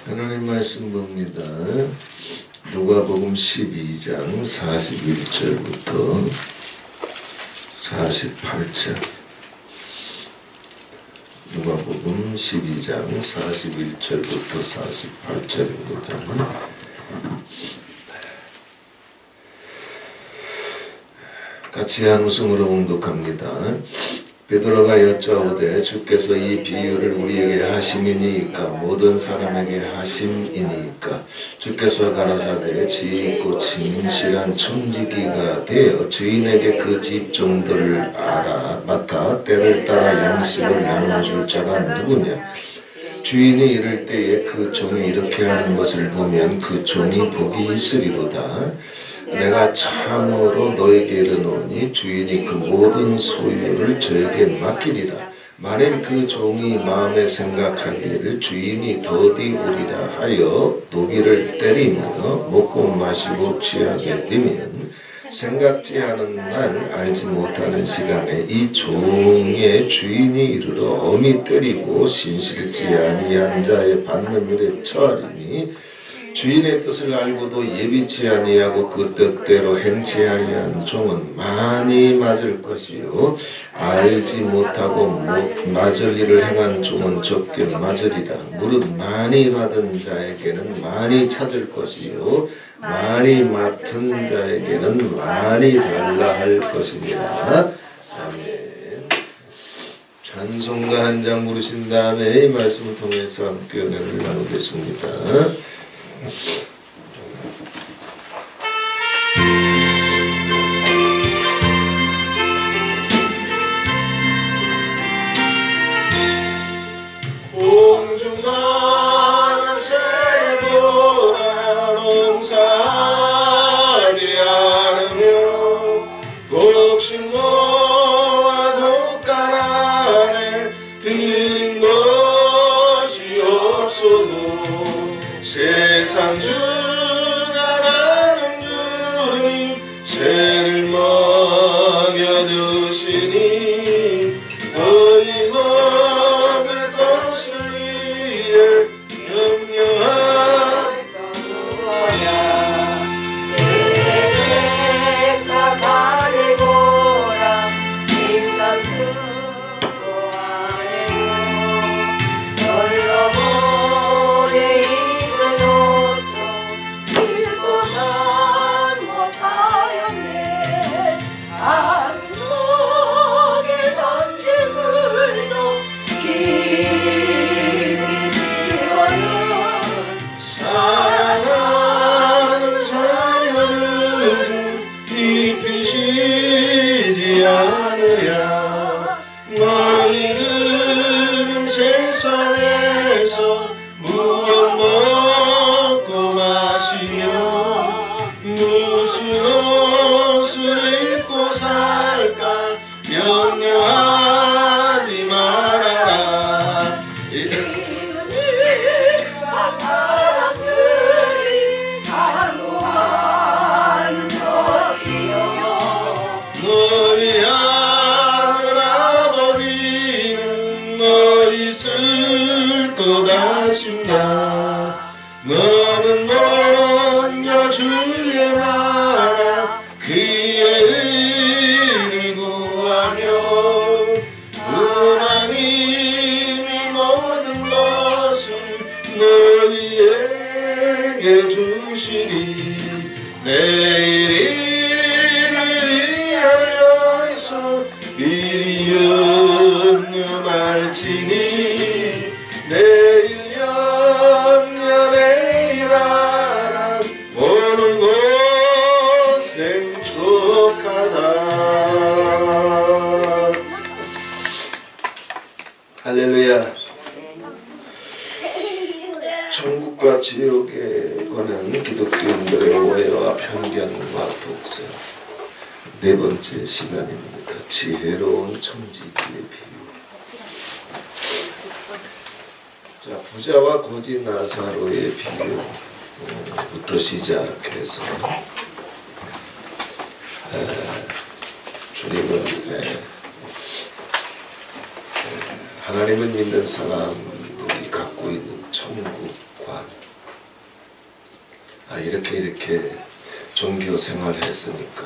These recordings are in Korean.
하나님 말씀 봅니다. 누가복음 12장 41절부터 48절. 누가복음 12장 41절부터 48절입니다. 같이 한 웃음으로 봉독합니다. 베드로가 여짜오되 주께서 이 비유를 우리에게 하심이니까 모든 사람에게 하심이니까 주께서 가라사대 지혜있고 진실한 청지기가 되어 주인에게 그 집 종들을 맡아 때를 따라 양식을 나눠줄 자가 누구냐. 주인이 이럴 때에 그 종이 이렇게 하는 것을 보면 그 종이 복이 있으리로다. 내가 참으로 너에게 이르노니 주인이 그 모든 소유를 저에게 맡기리라. 만일 그 종이 마음에 생각하기를 주인이 더디 오리라 하여 노비를 때리며 먹고 마시고 취하게 되면 생각지 않은 날 알지 못하는 시간에 이 종의 주인이 이르러 엄히 때리고 신실지 아니한 자의 받는 일에 처하리니 주인의 뜻을 알고도 예비치 아니하고 그 뜻대로 행치 아니한 종은 많이 맞을 것이요 알지 못하고 맞을 일을 행한 종은 적게 맞으리라. 무릇 많이 받은 자에게는 많이 찾을 것이요 많이 맡은 자에게는 많이 달라 할 것이니라. 아멘. 찬송가 한 장 부르신 다음에 이 말씀을 통해서 함께 은혜를 나누겠습니다. 공중만 살고 농사하지 않으며 곡식 모아도 가난해 드린 것이 없어도 세상 주가 나는 주님 죄를 먹여주시니 너희 먹을 것을 위해 염려할 거야. 내가 바리고라 빙산수고 아래로 절로보리 안속에 던질 물도 깊이 시원해. 사랑하는 자녀들을 깊이 쉬지 않으야. 너희들은 세상에서 무엇 먹고 마시며 무슨 옷을 입고 살까 염려하지 말아라. 사람들이 간구하는 것이요 너희 하늘 아버지는 너희 쓸 것 아신다. 너는 먼저 주의 나라 그의 의를 구하며 하나님이 모든 것을 너희에게 주시리. 내일 일을 위하여서 미리 염려할지니 내일 염려 내일 알아 오는 곳 생촉하다. 할렐루야. 천국과 지옥에 관한 기독교인들의 오해와 편견과 독서 네 번째 시간입니다. 지혜로운 청지기의 비유. 자, 부자와 거지 나사로의 비유부터 시작해서 주님은 하나님을 믿는 사람들이 갖고 있는 천국 관. 이렇게 종교 생활을 했으니까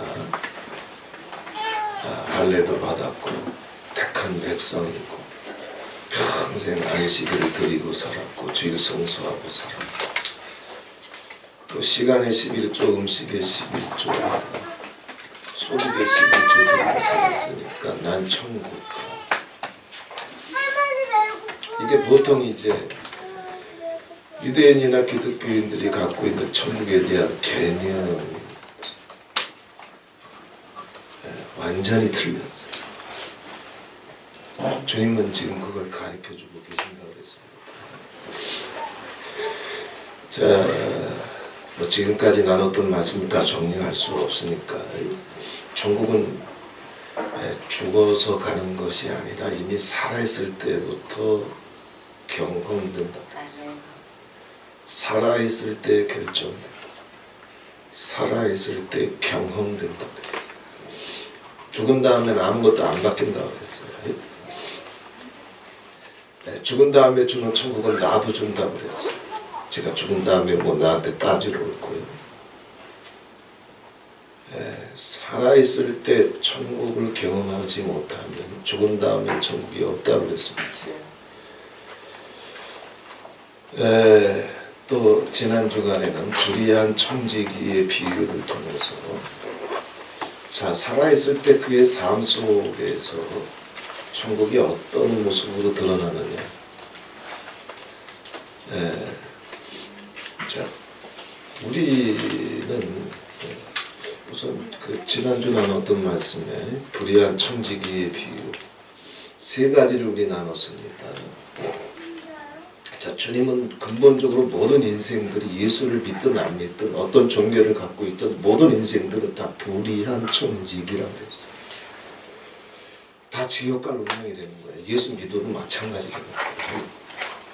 할례도 받았고 택한 백성이고 평생 안식일을 드리고 살았고 주일 성수하고 살았고 또 시간의 11조 음식의 11조 소득의 11조 드리고 살았으니까 난 천국 가. 이게 보통 이제 유대인이나 기독교인들이 갖고 있는 천국에 대한 개념이 완전히 틀렸어요. 주님은 지금 그걸 가르쳐주고 계신다고 그랬습니다. 자, 뭐 지금까지 나눴던 말씀을 다 정리할 수 없으니까 천국은 죽어서 가는 것이 아니라 이미 살아있을 때부터 경험된다. 살아있을 때 결정된다. 살아있을 때 경험된다. 죽은 다음에는 아무것도 안 바뀐다고 그랬어요. 죽은 다음에 주는 천국은 나도 준다고 그랬어요. 제가 죽은 다음에 뭐 나한테 따지러 올 거예요. 살아있을 때 천국을 경험하지 못하면 죽은 다음에 천국이 없다고 그랬습니다. 또 지난 주간에는 불의한 청지기의 비유를 통해서 자, 살아있을 때 그의 삶 속에서 천국이 어떤 모습으로 드러나느냐. 자, 우리는 우선 그 지난주 나눴던 말씀에 불의한 청지기의 비유 세 가지를 우리 나눴습니다. 자, 주님은 근본적으로 모든 인생들이 예수를 믿든 안 믿든 어떤 종교를 갖고 있든 모든 인생들은 다 불의한 청지기라고 했어요. 다 지옥 갈 운명이 되는 거예요. 예수 믿어도 마찬가지라는 거예요.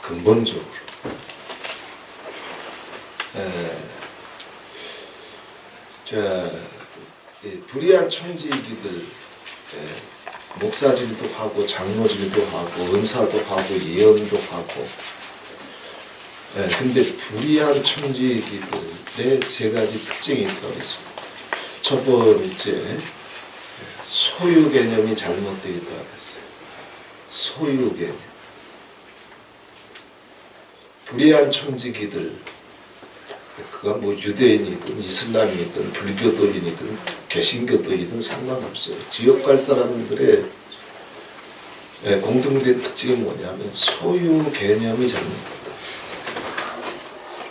근본적으로. 자, 불의한 청지기들 목사질도 하고 장로질도 하고 은사도 하고 예언도 하고 근데 불의한 청지기들의 세 가지 특징이 있다고 했습니다. 첫 번째, 소유 개념이 잘못되어 있다고 했어요. 소유 개념. 불의한 청지기들, 그가 뭐 유대인이든 이슬람이든 불교도인이든 개신교도이든 상관없어요. 지옥 갈 사람들의 공통된 특징이 뭐냐면 소유 개념이 잘못된다.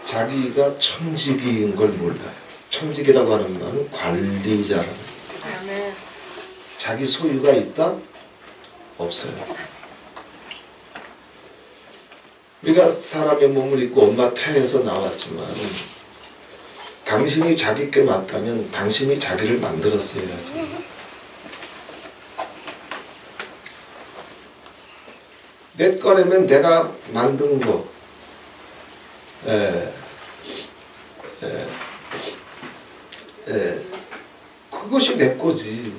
자기가 청지기인 걸 몰라요. 청지기라고 하는 말은 관리자라는 거예요. 자기 소유가 있다? 없어요. 우리가 사람의 몸을 입고 엄마 태에서 나왔지만 당신이 자기께 맞다면 당신이 자기를 만들었어야지. 내 거라면 내가 만든 거. 그것이 내 거지.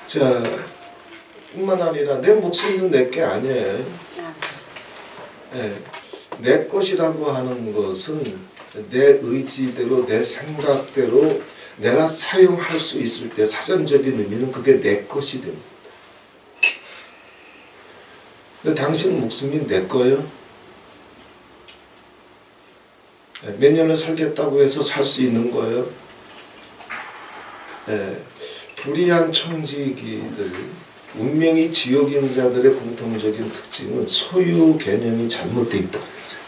자, 뿐만 아니라 내 목숨도 내 게 아니에요. 내 것이라고 하는 것은 내 의지대로 내 생각대로 내가 사용할 수 있을 때 사전적인 의미는 그게 내 것이 됩니다. 근데 당신 목숨이 내 거예요? 몇 년을 살겠다고 해서 살 수 있는 거예요? 불의한 청지기들, 운명이 지옥인 자들의 공통적인 특징은 소유 개념이 잘못되어 있다고 했어요.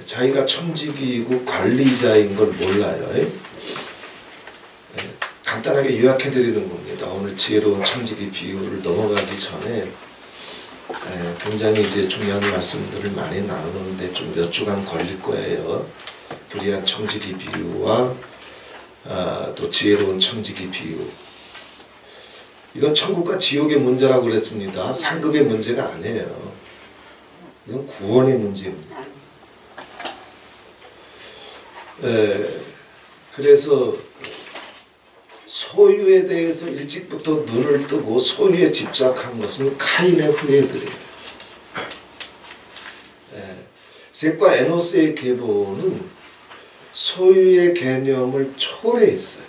자기가 청지기이고 관리자인 걸 몰라요. 간단하게 요약해드리는 겁니다. 오늘 지혜로운 청지기 비유를 넘어가기 전에 굉장히 이제 중요한 말씀들을 많이 나누는데 좀 몇 주간 걸릴 거예요. 불의한 청지기 비유와 또 지혜로운 청지기 비유. 이건 천국과 지옥의 문제라고 그랬습니다. 상급의 문제가 아니에요. 이건 구원의 문제입니다. 그래서 소유에 대해서 일찍부터 눈을 뜨고 소유에 집착한 것은 카인의 후예들이에요. 셋과 에노스의 계보는 소유의 개념을 초래했어요.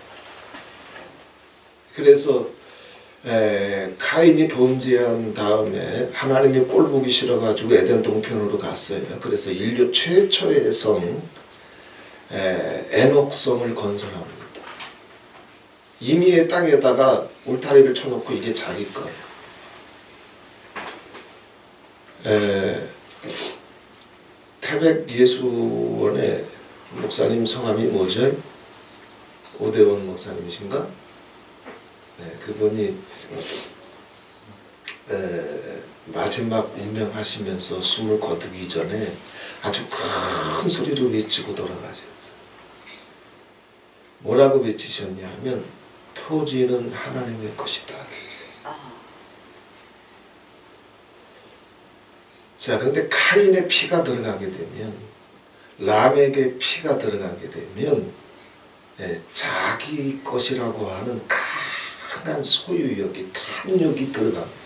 그래서 카인이 범죄한 다음에 하나님이 꼴보기 싫어가지고 에덴 동편으로 갔어요. 그래서 인류 최초의 성 에녹성을 건설합니다. 임의의 땅에다가 울타리를 쳐놓고 이게 자기 거예요. 태백 예수원의 목사님 성함이 뭐죠? 오대원 목사님이신가? 네, 그분이 마지막 운명하시면서 숨을 거두기 전에 아주 큰 소리로 외치고 돌아가셨어요. 뭐라고 외치셨냐 하면 토지는 하나님의 것이다. 자, 그런데 카인의 피가 들어가게 되면, 람에게 피가 들어가게 되면 자기 것이라고 하는 강한 소유욕이, 탐욕이 들어갑니다.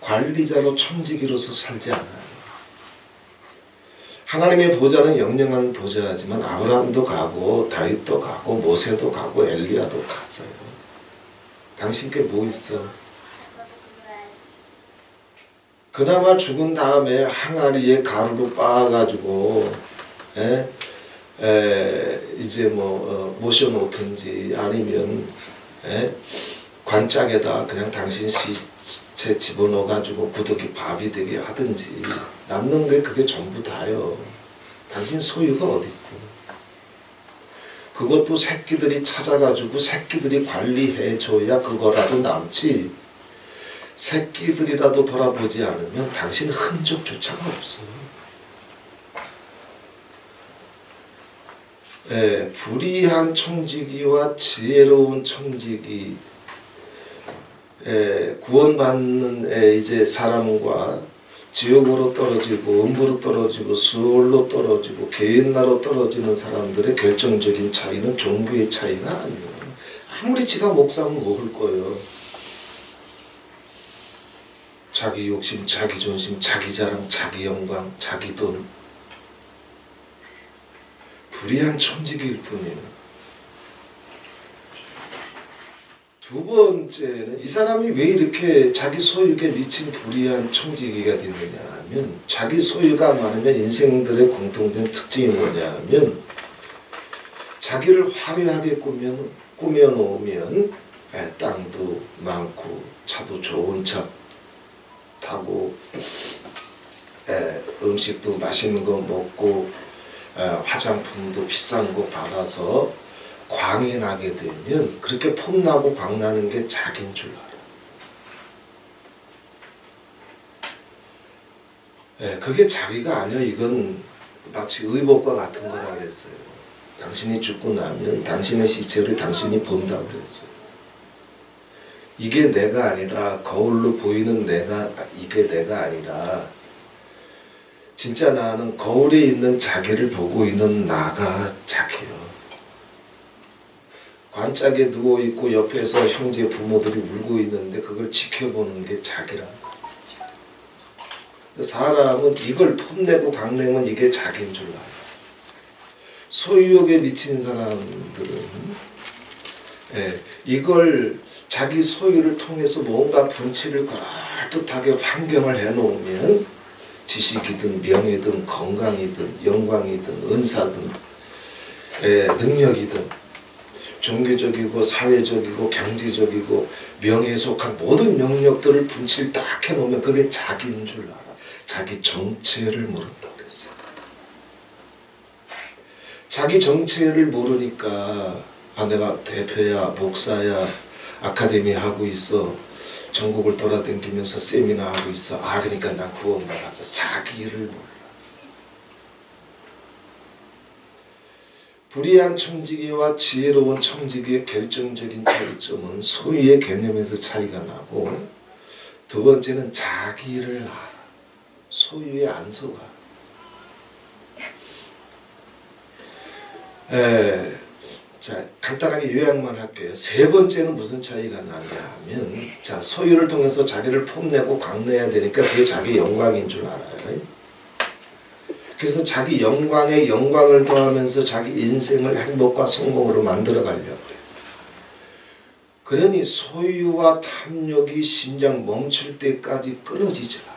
관리자로 청지기로서 살지 않아요. 하나님의 보좌는 영영한 보좌지만 아브라함도 가고 다윗도 가고 모세도 가고 엘리야도 갔어요. 당신께 뭐 있어? 그나마 죽은 다음에 항아리에 가루로 빻아가지고 이제 모셔놓든지 아니면 관짝에다 그냥 당신 시체 집어넣어가지고 구더기 밥이 되게 하든지 남는 게 그게 전부 다요. 당신 소유가 어디 있어? 그것도 새끼들이 찾아가지고 새끼들이 관리해줘야 그거라도 남지. 새끼들이라도 돌아보지 않으면 당신 흔적조차가 없어. 불의한 청지기와 지혜로운 청지기, 구원받는 이제 사람과 지옥으로 떨어지고 음부로 떨어지고 수월로 떨어지고 개인나로 떨어지는 사람들의 결정적인 차이는 종교의 차이가 아니에요. 아무리 지가 목사면 먹을 거예요. 자기 욕심, 자기 존심, 자기 자랑, 자기 영광, 자기 돈. 불의한 천직일 뿐이에요. 두 번째는 이 사람이 왜 이렇게 자기 소유에 미친 불의한 청지기가 되느냐 하면, 자기 소유가 많으면 인생들의 공통된 특징이 뭐냐 하면, 자기를 화려하게 꾸며놓으면 땅도 많고 차도 좋은 차 타고 음식도 맛있는 거 먹고 화장품도 비싼 거 받아서 광이 나게 되면 그렇게 폼나고 광나는 게 자기인 줄 알아. 그게 자기가 아니야. 이건 마치 의복과 같은 거라 그랬어요. 당신이 죽고 나면 당신의 시체를 당신이 본다고 그랬어요. 이게 내가 아니라, 거울로 보이는 내가, 이게 내가 아니라 진짜 나는 거울에 있는 자기를 보고 있는 나가 자기요. 관짝에 누워있고 옆에서 형제 부모들이 울고 있는데 그걸 지켜보는 게 자기란 말이야. 사람은 이걸 폼내고 강내면 이게 자기인 줄 알아. 소유욕에 미친 사람들은 이걸 자기 소유를 통해서 뭔가 분치를 그럴듯하게 환경을 해놓으면 지식이든 명예든 건강이든 영광이든 은사든 능력이든 종교적이고 사회적이고 경제적이고 명예에 속한 모든 영역들을 분치를 딱 해놓으면 그게 자기인 줄 알아. 자기 정체를 모른다고 그랬어요. 자기 정체를 모르니까 내가 대표야, 목사야, 아카데미 하고 있어, 전국을 돌아다니면서 세미나 하고 있어. 그러니까 난 구원받았어. 자기를 몰라. 불의한 청지기와 지혜로운 청지기의 결정적인 차이점은 소유의 개념에서 차이가 나고, 두 번째는 자기를 알아. 소유에 안 속아. 자, 간단하게 요약만 할게요. 세 번째는 무슨 차이가 나냐 하면, 자, 소유를 통해서 자기를 폼내고 광내야 되니까 그게 자기 영광인 줄 알아요. 그래서 자기 영광에 영광을 더하면서 자기 인생을 행복과 성공으로 만들어 가려고 해요. 그러니 소유와 탐욕이 심장 멈출 때까지 끊어지지 않아요.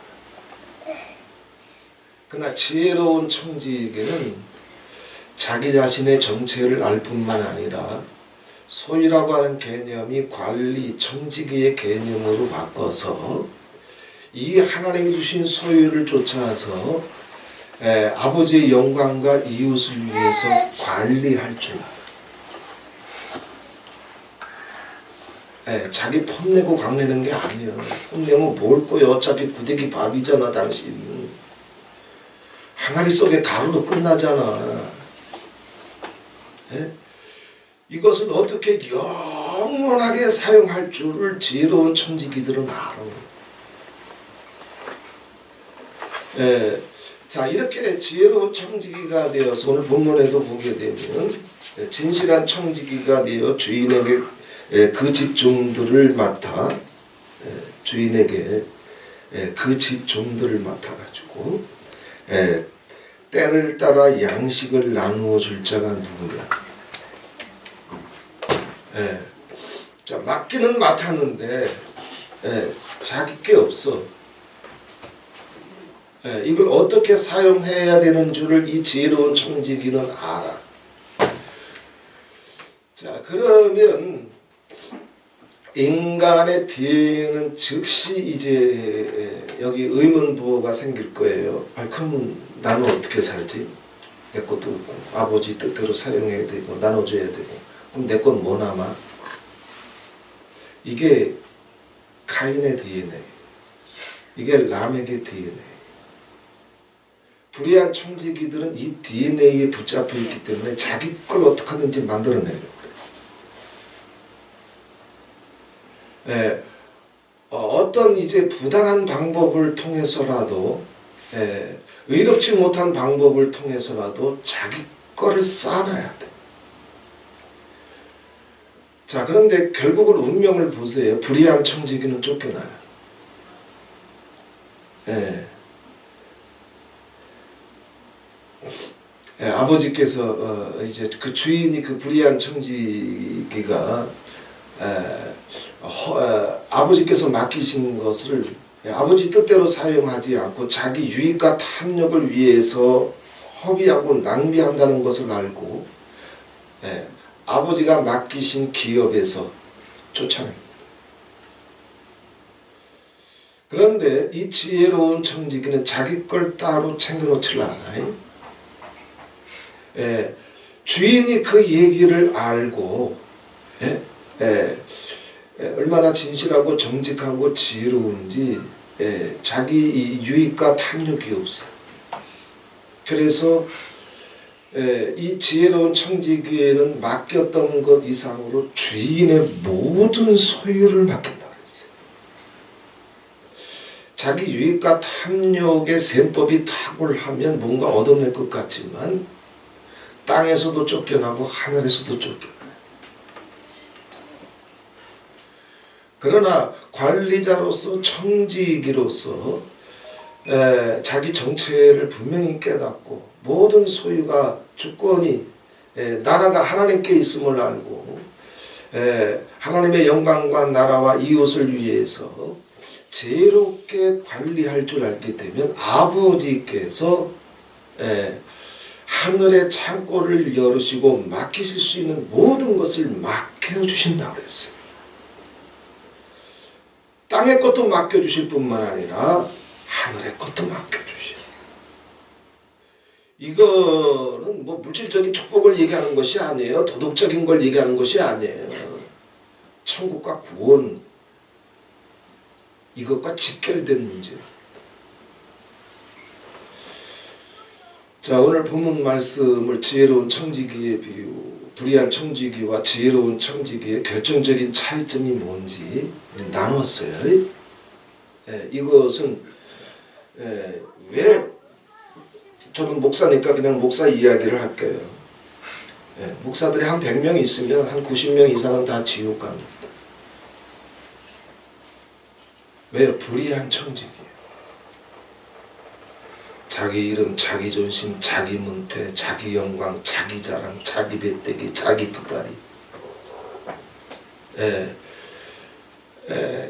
그러나 지혜로운 청지기는 자기 자신의 정체를 알 뿐만 아니라 소유라고 하는 개념이 관리, 청지기의 개념으로 바꿔서 이 하나님이 주신 소유를 쫓아서 아버지의 영광과 이웃을 위해서 관리할 줄 알아요. 자기 폼내고 광내는 게 아니에요. 폼내면 뭘 거요? 어차피 구데기 밥이잖아 당신. 항아리 속에 가루도 끝나잖아. 이것을 어떻게 영원하게 사용할 줄을 지혜로운 청지기들은 알아. 자, 이렇게 지혜로운 청지기가 되어서 오늘 본문에도 보게 되면 진실한 청지기가 되어 주인에게 그 집 종들을 맡아 주인에게 그 집 종들을 맡아가지고 때를 따라 양식을 나누어 줄 자가 누구냐. 자, 맡기는 맡았는데 자기 게 없어. 이걸 어떻게 사용해야 되는 줄을 이 지혜로운 청지기는 알아. 자, 그러면 인간의 뒤에는 즉시 이제 여기 의문부호가 생길 거예요. 그러면 나는 어떻게 살지? 내 것도 없고 아버지 뜻대로 사용해야 되고 나눠줘야 되고 그럼 내 건 뭐 남아? 이게 카인의 DNA, 이게 람에게 DNA. 불의한 청지기들은 이 DNA에 붙잡혀 있기 때문에 자기 걸 어떻게 하든지 만들어내려고 그래요. 어떤 이제 부당한 방법을 통해서라도 의롭지 못한 방법을 통해서라도 자기 거를 쌓아놔야 돼. 자, 그런데 결국은 운명을 보세요. 불의한 청지기는 쫓겨나요. 아버지께서 이제 그 주인이 그 불의한 청지기가 아버지께서 맡기신 것을 아버지 뜻대로 사용하지 않고 자기 유익과 탐욕을 위해서 허비하고 낭비한다는 것을 알고 아버지가 맡기신 기업에서 쫓아냅니다. 그런데 이 지혜로운 청지기는 자기 걸 따로 챙겨놓질 않아요. 주인이 그 얘기를 알고 얼마나 진실하고 정직하고 지혜로운지 자기 이 유익과 탐욕이 없어요. 그래서 이 지혜로운 청지기에는 맡겼던 것 이상으로 주인의 모든 소유를 맡긴다 그랬어요. 자기 유익과 탐욕의 셈법이 탁월하면 뭔가 얻어낼 것 같지만 땅에서도 쫓겨나고 하늘에서도 쫓겨나요. 그러나 관리자로서 청지기로서 자기 정체를 분명히 깨닫고 모든 소유가 주권이 나라가 하나님께 있음을 알고 하나님의 영광과 나라와 이웃을 위해서 지혜롭게 관리할 줄 알게 되면 아버지께서 하늘의 창고를 열으시고 맡기실 수 있는 모든 것을 맡겨주신다고 그랬어요. 땅의 것도 맡겨주실 뿐만 아니라 하늘의 것도 맡겨주시오. 이거는 뭐 물질적인 축복을 얘기하는 것이 아니에요. 도덕적인 걸 얘기하는 것이 아니에요. 천국과 구원, 이것과 직결된 문제. 자, 오늘 본문 말씀을 지혜로운 청지기의 비유, 불의한 청지기와 지혜로운 청지기의 결정적인 차이점이 뭔지 나눴어요. 이것은 왜 저는 목사니까 그냥 목사 이야기를 할게요. 목사들이 한 100명 있으면 한 90명 이상은 다 지옥 갑니다. 왜요? 불의한 청직이에요. 자기 이름, 자기 존심, 자기 문패, 자기 영광, 자기 자랑, 자기 배때기, 자기 두다리.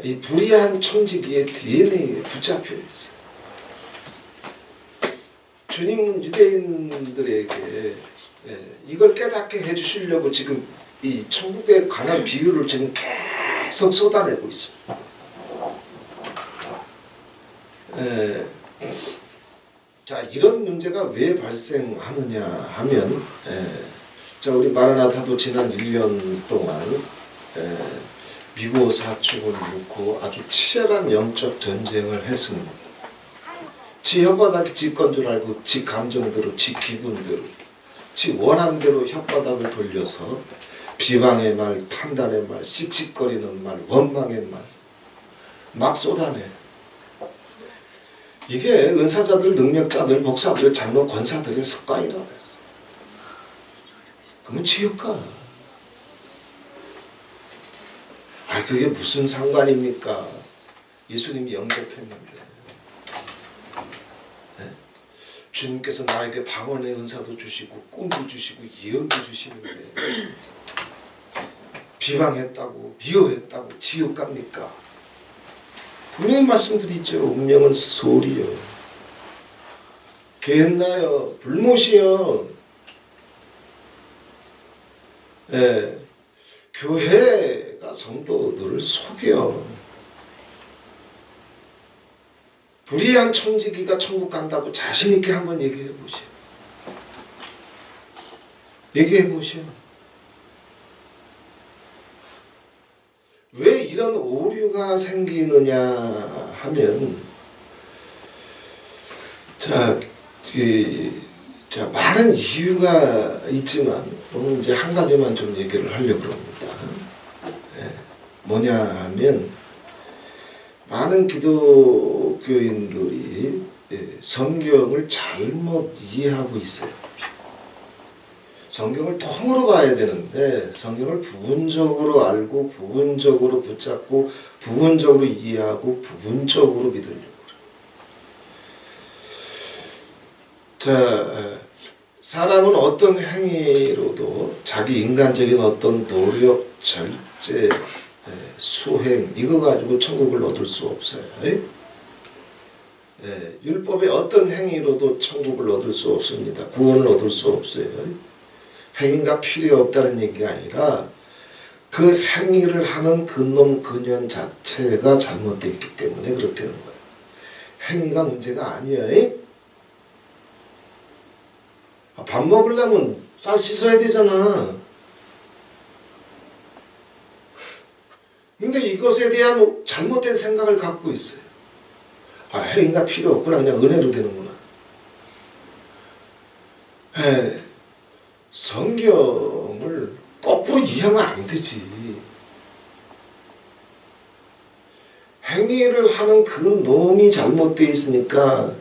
이 불의한 청지기의 DNA에 붙잡혀 있어요. 주님은 유대인들에게 이걸 깨닫게 해주시려고 지금 이 천국에 관한 비유를 지금 계속 쏟아내고 있습니다. 자, 이런 문제가 왜 발생하느냐 하면, 자, 우리 마라나타도 지난 1년 동안 미국 사축을 놓고 아주 치열한 영적 전쟁을 했습니다. 지 혓바닥이 지 건 줄 알고 지 감정대로, 지 기분대로, 지 원한대로 혓바닥을 돌려서 비방의 말, 판단의 말, 씩씩거리는 말, 원망의 말 막 쏟아내. 이게 은사자들, 능력자들, 목사들, 장로, 권사들의 습관이라고 했어. 그러면 지옥가. 그게 무슨 상관입니까? 예수님이 영접했는데. 네? 주님께서 나에게 방언의 은사도 주시고 꿈도 주시고 예언도 주시는데 비방했다고 미워했다고 지옥 갑니까? 분명히 말씀드리죠. 운명은 소리요. 개했나요? 불못이요. 교회가 성도들을 속여. 불의한 청지기가 천국 간다고 자신있게 한번 얘기해 보시오. 얘기해 보시오. 왜 이런 오류가 생기느냐 하면, 많은 이유가 있지만 오늘 이제 한 가지만 좀 얘기를 하려고 합니다. 뭐냐 하면, 많은 기독교인들이 성경을 잘못 이해하고 있어요. 성경을 통으로 봐야 되는데 성경을 부분적으로 알고 부분적으로 붙잡고 부분적으로 이해하고 부분적으로 믿으려고 그래요. 사람은 어떤 행위로도 자기 인간적인 어떤 노력, 절제, 수행 이거 가지고 천국을 얻을 수 없어요. 율법의 어떤 행위로도 천국을 얻을 수 없습니다. 구원을 얻을 수 없어요. 행위가 필요 없다는 얘기가 아니라 그 행위를 하는 그놈 그년 자체가 잘못되어 있기 때문에 그렇다는 거예요. 행위가 문제가 아니에요. 밥 먹으려면 쌀 씻어야 되잖아. 근데 이것에 대한 잘못된 생각을 갖고 있어요. 행위가 필요 없구나. 그냥 은혜로 되는구나. 성경을 거꾸로 이해하면 안 되지. 행위를 하는 그 놈이 잘못되어 있으니까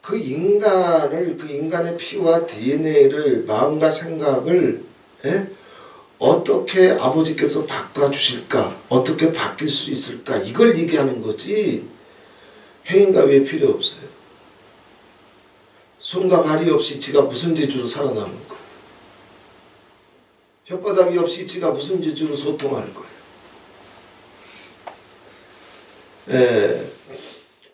그 인간의 피와 DNA를, 마음과 생각을 어떻게 아버지께서 바꿔주실까? 어떻게 바뀔 수 있을까? 이걸 얘기하는 거지. 행위가 왜 필요 없어요? 손과 발이 없이 지가 무슨 재주로 살아남을 거예요? 혓바닥이 없이 지가 무슨 재주로 소통할 거예요?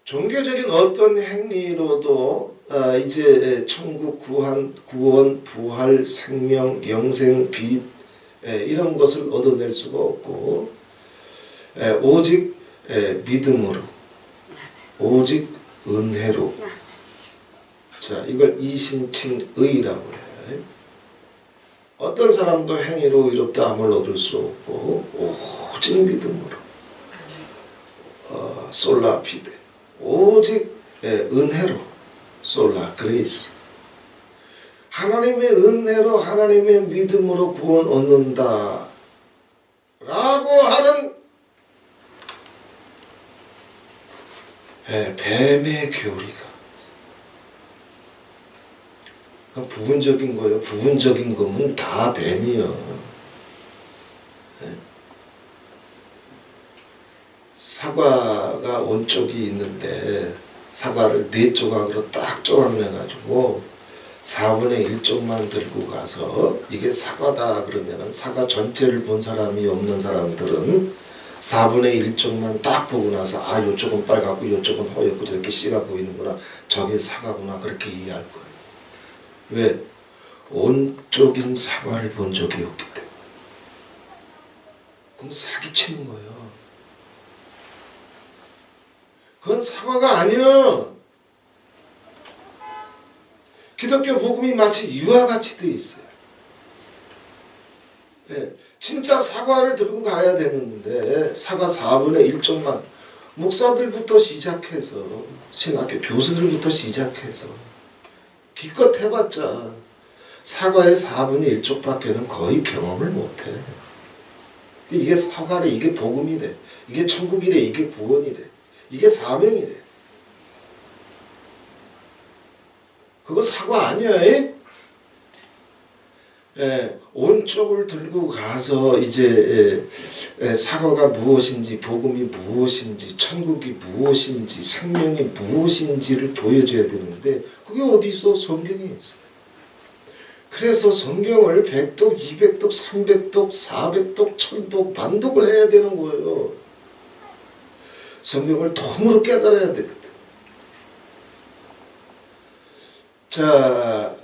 종교적인 어떤 행위로도 이제 천국, 구원, 부활, 생명, 영생, 빛 이런 것을 얻어낼 수가 없고 오직 믿음으로, 오직 은혜로. 자, 이걸 이신칭의라고 해요. 어떤 사람도 행위로 의롭다함을 얻을 수 없고 오직 믿음으로, 솔라 피데, 오직 은혜로, 솔라 그레이스. 하나님의 은혜로, 하나님의 믿음으로 구원 얻는다 라고 하는 뱀의 교리가, 그건 부분적인 거예요. 부분적인 거면 다 뱀이요. 사과가 온쪽이 있는데 사과를 4조각으로 딱 쪼각내가지고 4분의 1쪽만 들고 가서 이게 사과다 그러면은 사과 전체를 본 사람이 없는 사람들은 4분의 1쪽만 딱 보고 나서 아 요쪽은 빨갛고 요쪽은 허옇고 저렇게 씨가 보이는구나 저게 사과구나 그렇게 이해할 거예요. 왜? 온쪽인 사과를 본 적이 없기 때문에. 그럼 사기치는 거예요. 그건 사과가 아니야. 기독교 복음이 마치 이와 같이 돼 있어요. 네, 진짜 사과를 들고 가야 되는데 사과 4분의 1쪽만 목사들부터 시작해서 신학교 교수들부터 시작해서 기껏 해봤자 사과의 4분의 1쪽밖에는 거의 경험을 못해. 이게 사과래, 이게 복음이래, 이게 천국이래, 이게 구원이래, 이게 사명이래. 그거 사과 아니야? 온쪽을 들고 가서 이제 사과가 무엇인지, 복음이 무엇인지, 천국이 무엇인지, 생명이 무엇인지를 보여줘야 되는데 그게 어디 있어? 성경에 있어요. 그래서 성경을 100독, 200독, 300독, 400독, 1000독, 만독을 해야 되는 거예요. 성경을 통으로 깨달아야 되거든. 자,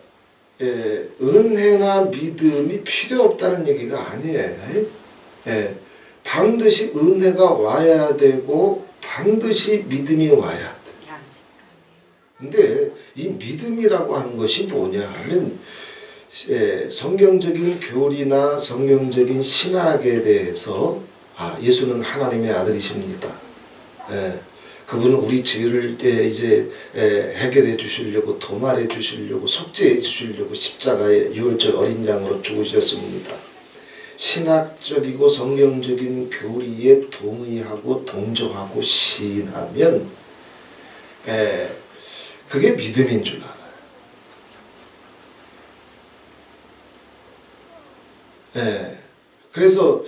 은혜나 믿음이 필요 없다는 얘기가 아니에요. 반드시 은혜가 와야 되고 반드시 믿음이 와야 돼. 근데 이 믿음이라고 하는 것이 뭐냐 하면 성경적인 교리나 성경적인 신학에 대해서 예수는 하나님의 아들이십니다. 그분은 우리 죄를 이제 해결해 주시려고 도말해 주시려고 속죄해 주시려고 십자가에 유월절 어린 양으로 죽으셨습니다. 신학적이고 성경적인 교리에 동의하고 동조하고 시인하면 그게 믿음인 줄 알아요. 그래서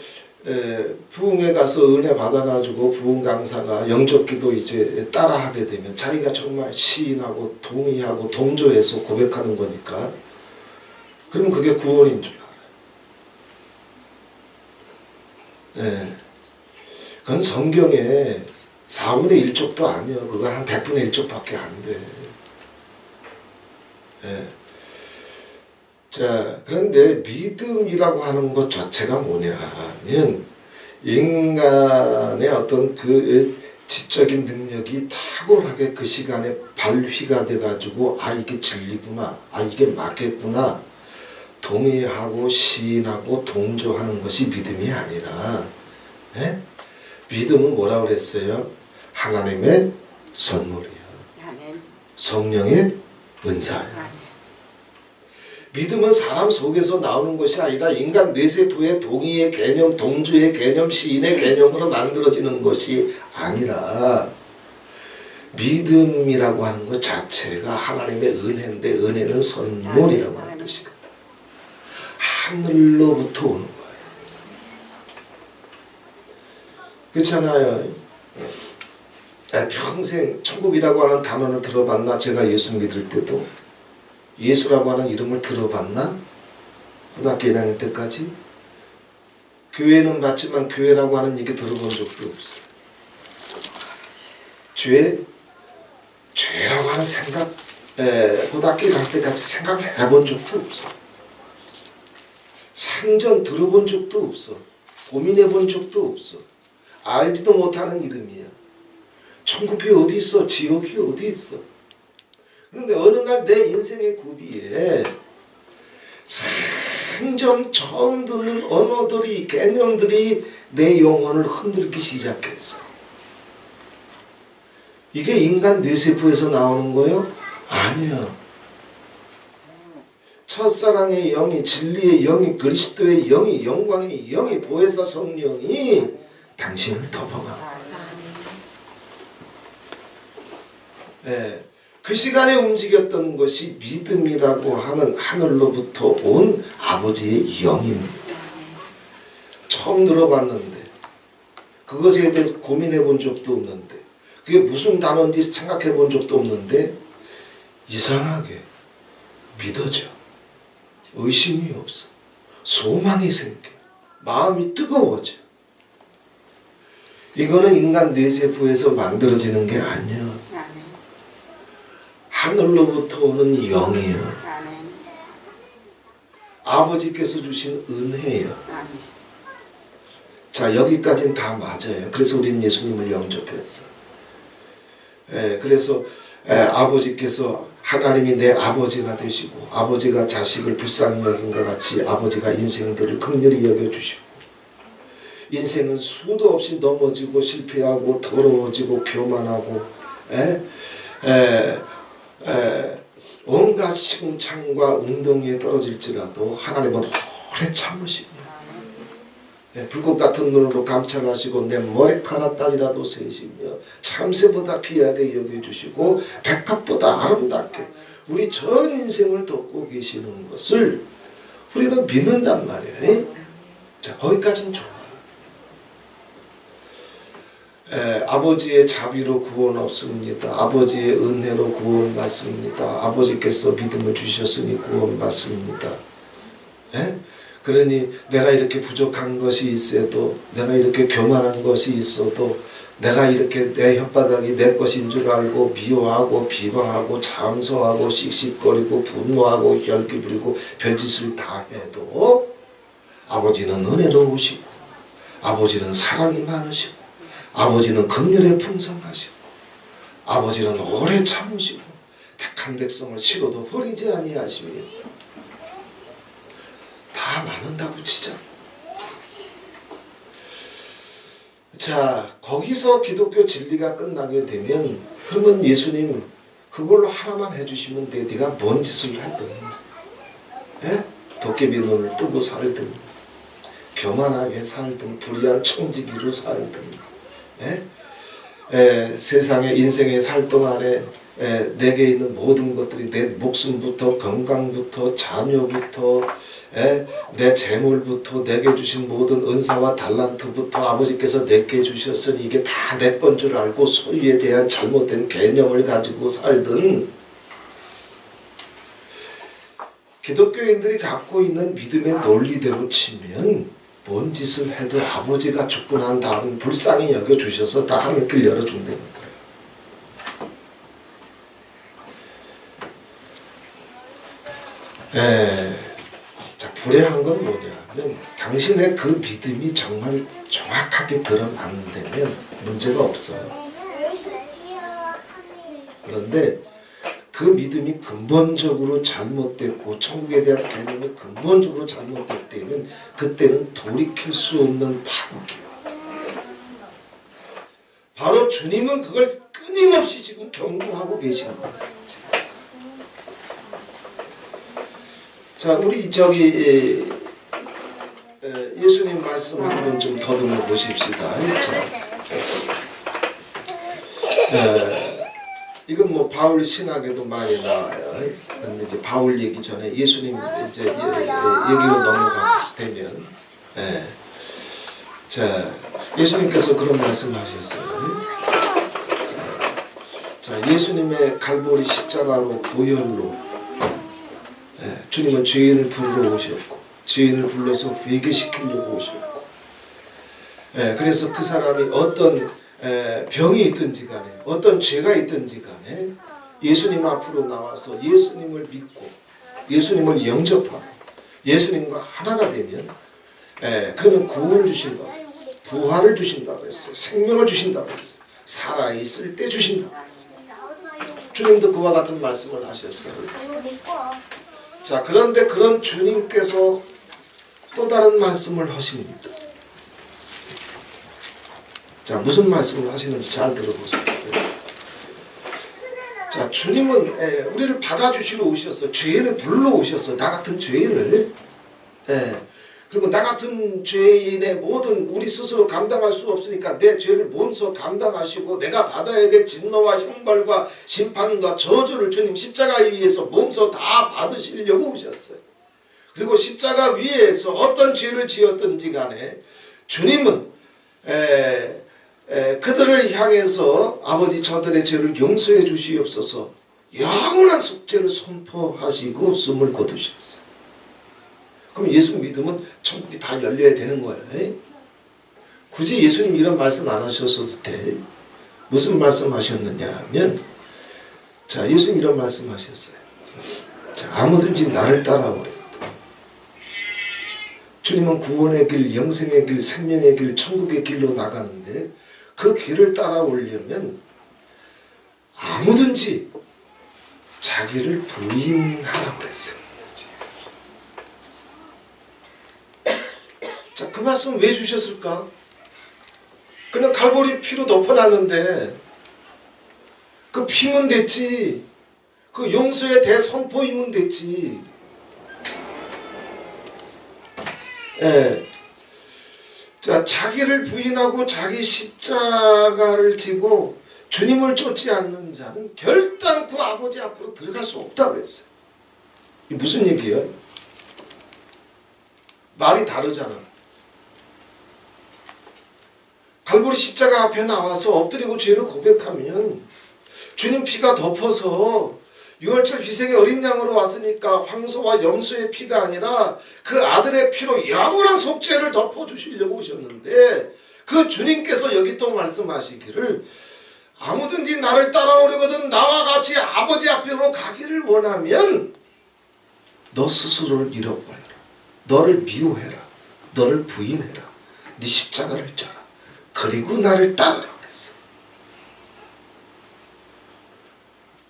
부흥회 가서 은혜 받아가지고 부흥 강사가 영접기도 이제 따라하게 되면 자기가 정말 시인하고 동의하고 동조해서 고백하는 거니까 그럼 그게 구원인 줄 알아요. 그건 성경에 4분의 1쪽도 아니요. 그건 한 100분의 1쪽밖에 안 돼. 자, 그런데 믿음이라고 하는 것 자체가 뭐냐 하면 인간의 어떤 그 지적인 능력이 탁월하게 그 시간에 발휘가 돼가지고 이게 진리구나, 이게 맞겠구나 동의하고 시인하고 동조하는 것이 믿음이 아니라 믿음은 뭐라고 그랬어요? 하나님의 선물이요. 성령의 은사예요. 믿음은 사람 속에서 나오는 것이 아니라 인간 뇌세포의 동의의 개념, 동조의 개념, 시인의 개념으로 만들어지는 것이 아니라 믿음이라고 하는 것 자체가 하나님의 은혜인데 은혜는 선물이라고 하는 뜻이거든. 하늘로부터 오는 거예요. 그렇잖아요. 평생 천국이라고 하는 단어를 들어봤나? 제가 예수 믿을 때도 예수라고 하는 이름을 들어봤나? 고등학교 1학년 때까지? 교회는 봤지만 교회라고 하는 얘기 들어본 적도 없어요. 죄라고 하는 생각, 고등학교 갈 때까지 생각을 해본 적도 없어. 상전 들어본 적도 없어. 고민해본 적도 없어. 알지도 못하는 이름이야. 천국이 어디 있어? 지옥이 어디 있어? 그런데 어느 날 내 인생의 고비에 상점 처음 듣는 언어들이, 개념들이 내 영혼을 흔들기 시작했어. 이게 인간 뇌세포에서 나오는 거요? 아니야. 첫사랑의 영이, 진리의 영이, 그리스도의 영이, 영광의 영이, 보혜사 성령이 당신을 덮어가. 그 시간에 움직였던 것이 믿음이라고 하는 하늘로부터 온 아버지의 영입니다. 처음 들어봤는데 그것에 대해서 고민해 본 적도 없는데 그게 무슨 단어인지 생각해 본 적도 없는데 이상하게 믿어져. 의심이 없어. 소망이 생겨. 마음이 뜨거워져. 이거는 인간 뇌세포에서 만들어지는 게 아니야. 하늘로부터 오는 영이야. 아버지께서 주신 은혜야. 자, 여기까지는 다 맞아요. 그래서 우리는 예수님을 영접했어. 그래서 아버지께서 하나님이 내 아버지가 되시고 아버지가 자식을 불쌍히 여긴과 같이 아버지가 인생들을 긍휼히 여겨주시고 인생은 수도 없이 넘어지고 실패하고 더러워지고 교만하고 온갖 시궁창과 웅덩이에 떨어질지라도 하나님은 오래 참으시고 불꽃 같은 눈으로 감찰하시고 내 머리카락까지라도 세시며 참새보다 귀하게 여겨주시고 백합보다 아름답게 우리 전 인생을 돕고 계시는 것을 우리는 믿는단 말이에요. 자, 거기까지는 좋아. 아버지의 자비로 구원 없습니다. 아버지의 은혜로 구원 받습니다. 아버지께서 믿음을 주셨으니 구원 받습니다. 그러니 내가 이렇게 부족한 것이 있어도 내가 이렇게 교만한 것이 있어도 내가 이렇게 내 혓바닥이 내 것인 줄 알고 미워하고 비방하고 장소하고 씩씩거리고 분노하고 혈기 부리고 별짓을 다 해도 아버지는 은혜로우시고 아버지는 사랑이 많으시고 아버지는 긍휼에 풍성하시고 아버지는 오래 참으시고 택한 백성을 싫어도 버리지 아니하시며 다 맞는다고 치자. 자, 거기서 기독교 진리가 끝나게 되면 그러면 예수님 그걸로 하나만 해주시면 돼. 네가 뭔 짓을 하든 도깨비 눈을 뜨고 살든 교만하게 살든 불의한 청지기로 살든 세상의 인생의 살 동안에 내게 있는 모든 것들이 내 목숨부터 건강부터 자녀부터 내 재물부터 내게 주신 모든 은사와 달란트부터 아버지께서 내게 주셨으니 이게 다 내 건 줄 알고 소유에 대한 잘못된 개념을 가지고 살든 기독교인들이 갖고 있는 믿음의 논리대로 치면 뭔 짓을 해도 아버지가 죽고 난 다음 불쌍히 여겨주셔서 다 하늘길 열어준다는 거예요. 자, 불행한 건 뭐냐면 당신의 그 믿음이 정말 정확하게 드러나면 문제가 없어요. 그런데 그 믿음이 근본적으로 잘못됐고 천국에 대한 개념이 근본적으로 잘못됐다면 그때는 돌이킬 수 없는 파국이에요. 바로 주님은 그걸 끊임없이 지금 경고하고 계시는 거예요. 자, 우리 예수님 말씀 한번 좀 더듬어 보십시다. 이건 뭐 바울 신학에도 많이 나와요. 근데 이제 바울 얘기 전에 예수님 이제 얘기로 넘어가면, 자, 예수님께서 그런 말씀하셨어요. 자, 예수님의 갈보리 십자가로 보혈로 주님은 죄인을 부르러 오셨고 죄인을 불러서 회개시키려고 오셨고 그래서 그 사람이 어떤 병이 있든지 간에 어떤 죄가 있든지 간에 예수님 앞으로 나와서 예수님을 믿고 예수님을 영접하고 예수님과 하나가 되면 그러면 구원을 주신다고 했어요. 부활을 주신다고 했어요. 생명을 주신다고 했어요. 살아있을 때 주신다고 했어요. 주님도 그와 같은 말씀을 하셨어요. 자, 그런데 그런 주님께서 또 다른 말씀을 하십니다. 자, 무슨 말씀을 하시는지 잘 들어보세요. 자, 주님은 우리를 받아주시러 오셔서 죄인을 불러 오셔서 나 같은 죄인을 그리고 나 같은 죄인의 모든 우리 스스로 감당할 수 없으니까 내 죄를 몸소 감당하시고 내가 받아야 될 진노와 형벌과 심판과 저주를 주님 십자가 위에서 몸소 다 받으시려고 오셨어요. 그리고 십자가 위에서 어떤 죄를 지었든지 간에 주님은 그들을 향해서 아버지 저들의 죄를 용서해 주시옵소서 영원한 속죄를 선포하시고 숨을 거두셨어요. 그럼 예수 믿으면 천국이 다 열려야 되는 거예요. 굳이 예수님 이런 말씀 안 하셔도 돼. 무슨 말씀 하셨느냐 하면, 자, 예수님 이런 말씀 하셨어요. 자, 아무든지 나를 따라오래. 주님은 구원의 길, 영생의 길, 생명의 길, 천국의 길로 나가는데 그 길을 따라오려면 아무든지 자기를 부인하라고 그랬어요. 자, 그 말씀 왜 주셨을까? 그냥 갈보리 피로 덮어놨는데 그 피면 됐지. 그 용서의 대선포이면 됐지. 예. 자, 자기를 부인하고 자기 십자가를 지고 주님을 쫓지 않는 자는 결단코 아버지 앞으로 들어갈 수 없다고 그랬어요. 이게 무슨 얘기예요? 말이 다르잖아. 갈보리 십자가 앞에 나와서 엎드리고 죄를 고백하면 주님 피가 덮어서 6월절 희생의 어린 양으로 왔으니까 황소와 염소의 피가 아니라 그 아들의 피로 영원한 속죄를 덮어주시려고 오셨는데 그 주님께서 여기 또 말씀하시기를 아무든지 나를 따라오려거든 나와 같이 아버지 앞으로 가기를 원하면 너 스스로를 잃어버려라. 너를 미워해라. 너를 부인해라. 네 십자가를 져라. 그리고 나를 따르라 그랬어.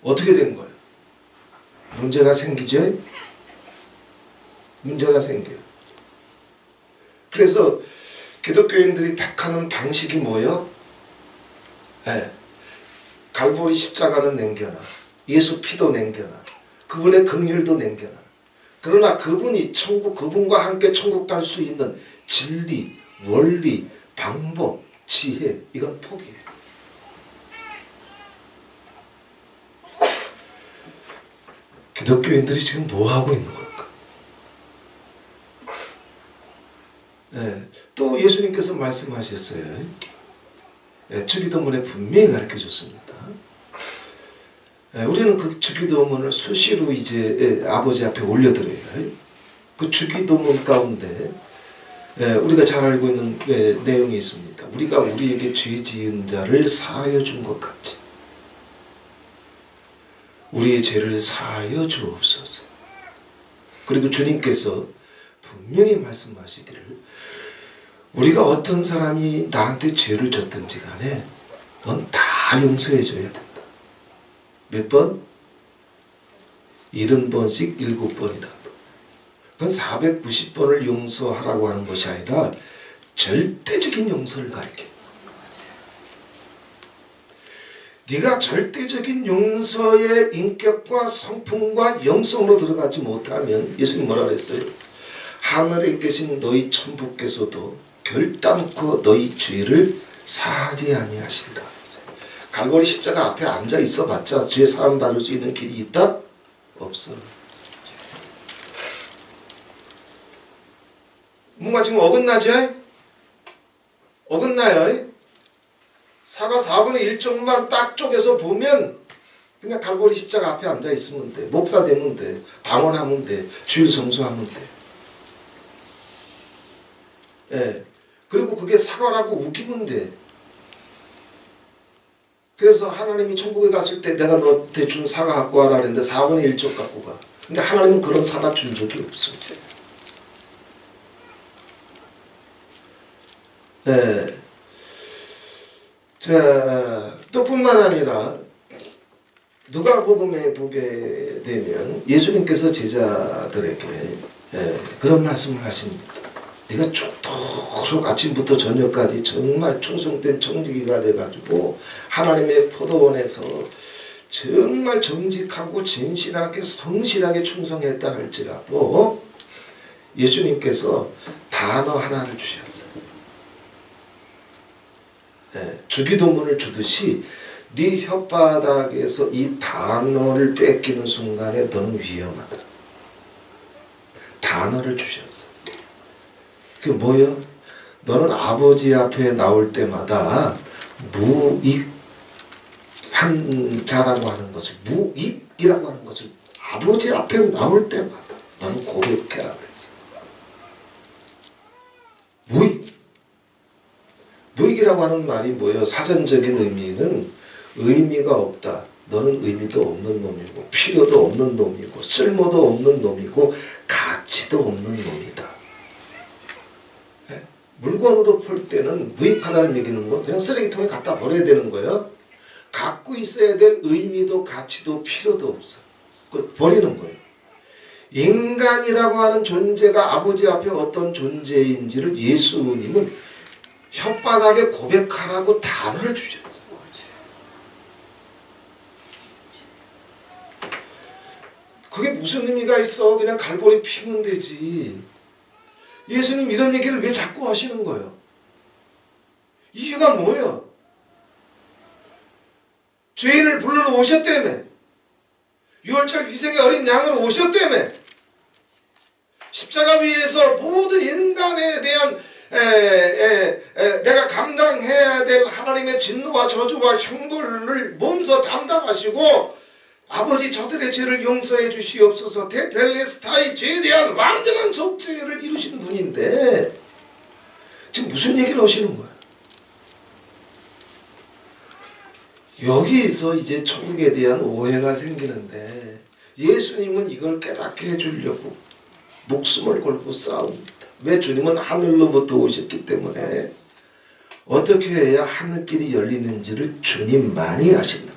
어떻게 된 거예요? 문제가 생기죠? 문제가 생겨요. 그래서 기독교인들이 택하는 방식이 뭐예요? 네. 갈보리 십자가는 남겨놔. 예수 피도 남겨놔. 그분의 긍휼도 남겨놔. 그러나 그분이 천국, 그분과 함께 천국 갈 수 있는 진리, 원리, 방법, 지혜, 이건 포기해. 기독교인들이 지금 뭐 하고 있는 걸까? 네, 또 예수님께서 말씀하셨어요. 네, 주기도문에 분명히 가르쳐 줬습니다. 네, 우리는 그 주기도문을 수시로 이제 아버지 앞에 올려드려요. 그 주기도문 가운데 우리가 잘 알고 있는 내용이 있습니다. 우리가 우리에게 죄 지은 자를 사하여 준 것 같이 우리의 죄를 사하여 주옵소서. 그리고 주님께서 분명히 말씀하시기를 우리가 어떤 사람이 나한테 죄를 졌든지 간에 넌 다 용서해 줘야 된다. 몇 번? 70번씩 7번이다. 그건 490번을 용서하라고 하는 것이 아니라 절대적인 용서를 가르쳐. 네가 절대적인 용서의 인격과 성품과 영성으로 들어가지 못하면 예수님 뭐라 그랬어요? 하늘에 계신 너희 천부께서도 결단코 너희 죄를 사하지 아니하시리라 했어요. 갈보리 십자가 앞에 앉아 있어봤자 죄 사함 받을 수 있는 길이 있다? 없어. 뭔가 지금 어긋나죠? 어긋나요. 사과 4분의 1쪽만 딱 쪼개서 보면 그냥 갈보리 십자가 앞에 앉아 있으면 돼. 목사 되면 돼. 방언하면 돼. 주일 성수하면 돼. 예. 그리고 그게 사과라고 우기면 돼. 그래서 하나님이 천국에 갔을 때 내가 너 대충 사과 갖고 와라 그랬는데 4분의 1쪽 갖고 가. 근데 하나님은 그런 사과 준 적이 없어. 예. 자, 또 뿐만 아니라 누가복음에 보게 되면 예수님께서 제자들에게 그런 말씀을 하십니다. 네가 죽도록 아침부터 저녁까지 정말 충성된 청지기가 돼가지고 하나님의 포도원에서 정말 정직하고 진실하게 성실하게 충성했다 할지라도 예수님께서 단어 하나를 주셨어요. 주기도문을 주듯이 네 혓바닥에서 이 단어를 뺏기는 순간에 너는 위험하다. 단어를 주셨어. 그게 뭐예요? 너는 아버지 앞에 나올 때마다 무익한 자라고 하는 것을, 무익이라고 하는 것을 아버지 앞에 나올 때마다 너는 고백해라 그랬어. 무익. 무익이라고 하는 말이 뭐예요? 사전적인 의미는 의미가 없다. 너는 의미도 없는 놈이고 필요도 없는 놈이고 쓸모도 없는 놈이고 가치도 없는 놈이다. 물건으로 볼 때는 무익하다는 얘기는 뭐 그냥 쓰레기통에 갖다 버려야 되는 거예요. 갖고 있어야 될 의미도 가치도 필요도 없어. 버리는 거예요. 인간이라고 하는 존재가 아버지 앞에 어떤 존재인지를 예수님은 혓바닥에 고백하라고 단어를 주셨어요. 그게 무슨 의미가 있어? 그냥 갈고리 피면 되지. 예수님 이런 얘기를 왜 자꾸 하시는 거예요? 이유가 뭐예요? 죄인을 부르러 오셨다며. 유월절 희생의 어린 양으로 오셨다며. 십자가 위에서 모든 인간에 대한 내가 감당해야 될 하나님의 진노와 저주와 형벌을 몸소 담당하시고 아버지 저들의 죄를 용서해 주시옵소서 테텔레스타의 죄에 대한 완전한 속죄를 이루신 분인데 지금 무슨 얘기를 하시는 거야? 여기서 이제 천국에 대한 오해가 생기는데 예수님은 이걸 깨닫게 해주려고 목숨을 걸고 싸웁니다. 왜? 주님은 하늘로부터 오셨기 때문에 어떻게 해야 하늘길이 열리는지를 주님만이 아신다.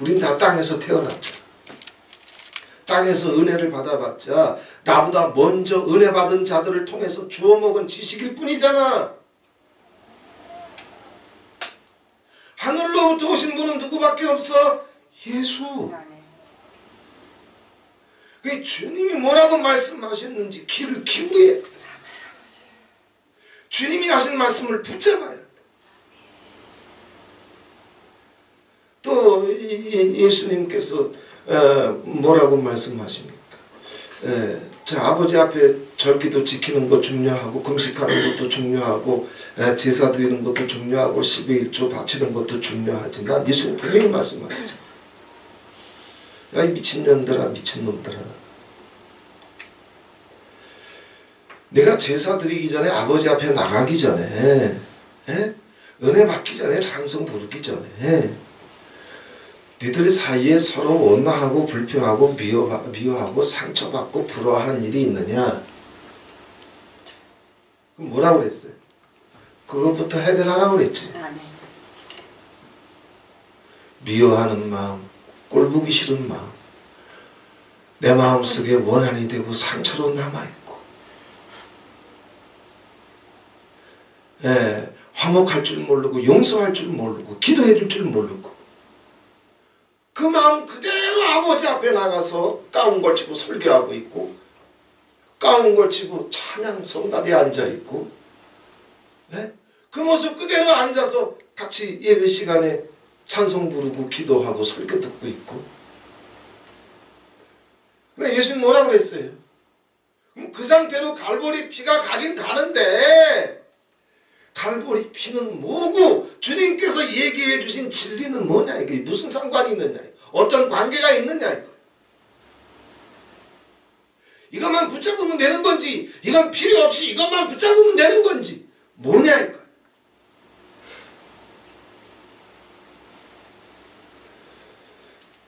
우린 다 땅에서 태어났죠. 땅에서 은혜를 받아봤자 나보다 먼저 은혜 받은 자들을 통해서 주워 먹은 지식일 뿐이잖아. 하늘로부터 오신 분은 누구밖에 없어? 예수. 그 주님이 뭐라고 말씀하셨는지 귀를 기울여야 돼. 주님이 하신 말씀을 붙잡아야 돼. 또 예수님께서 뭐라고 말씀하십니까? 자, 아버지 앞에 절기도 지키는 것 중요하고 금식하는 것도 중요하고 제사 드리는 것도 중요하고 12일조 바치는 것도 중요하지만 예수님 분명히 말씀하시죠. 야, 이 미친년들아, 미친놈들아, 내가 제사 드리기 전에 아버지 앞에 나가기 전에 은혜 받기 전에 찬송 부르기 전에 니들 사이에 서로 원망하고 불평하고 미워하고 상처받고 부러워한 일이 있느냐? 그럼 뭐라고 그랬어요? 그것부터 해결하라고 그랬지. 미워하는 마음, 꼴보기 싫은 마음, 내 마음속에 원한이 되고 상처로 남아있고 화목할 줄 모르고 용서할 줄 모르고 기도해 줄 줄 모르고 그 마음 그대로 아버지 앞에 나가서 가운 걸치고 설교하고 있고 가운 걸치고 찬양 성가대에 앉아있고 그 모습 그대로 앉아서 같이 예배 시간에 찬송 부르고 기도하고 설교 듣고 있고. 근데 예수님 뭐라고 그랬어요? 그럼 그 상태로 갈보리 피가 가긴 가는데 갈보리 피는 뭐고 주님께서 얘기해 주신 진리는 뭐냐, 이게 무슨 상관이 있느냐, 어떤 관계가 있느냐, 이것만 붙잡으면 되는 건지 이건 필요 없이 이것만 붙잡으면 되는 건지 뭐냐 이거.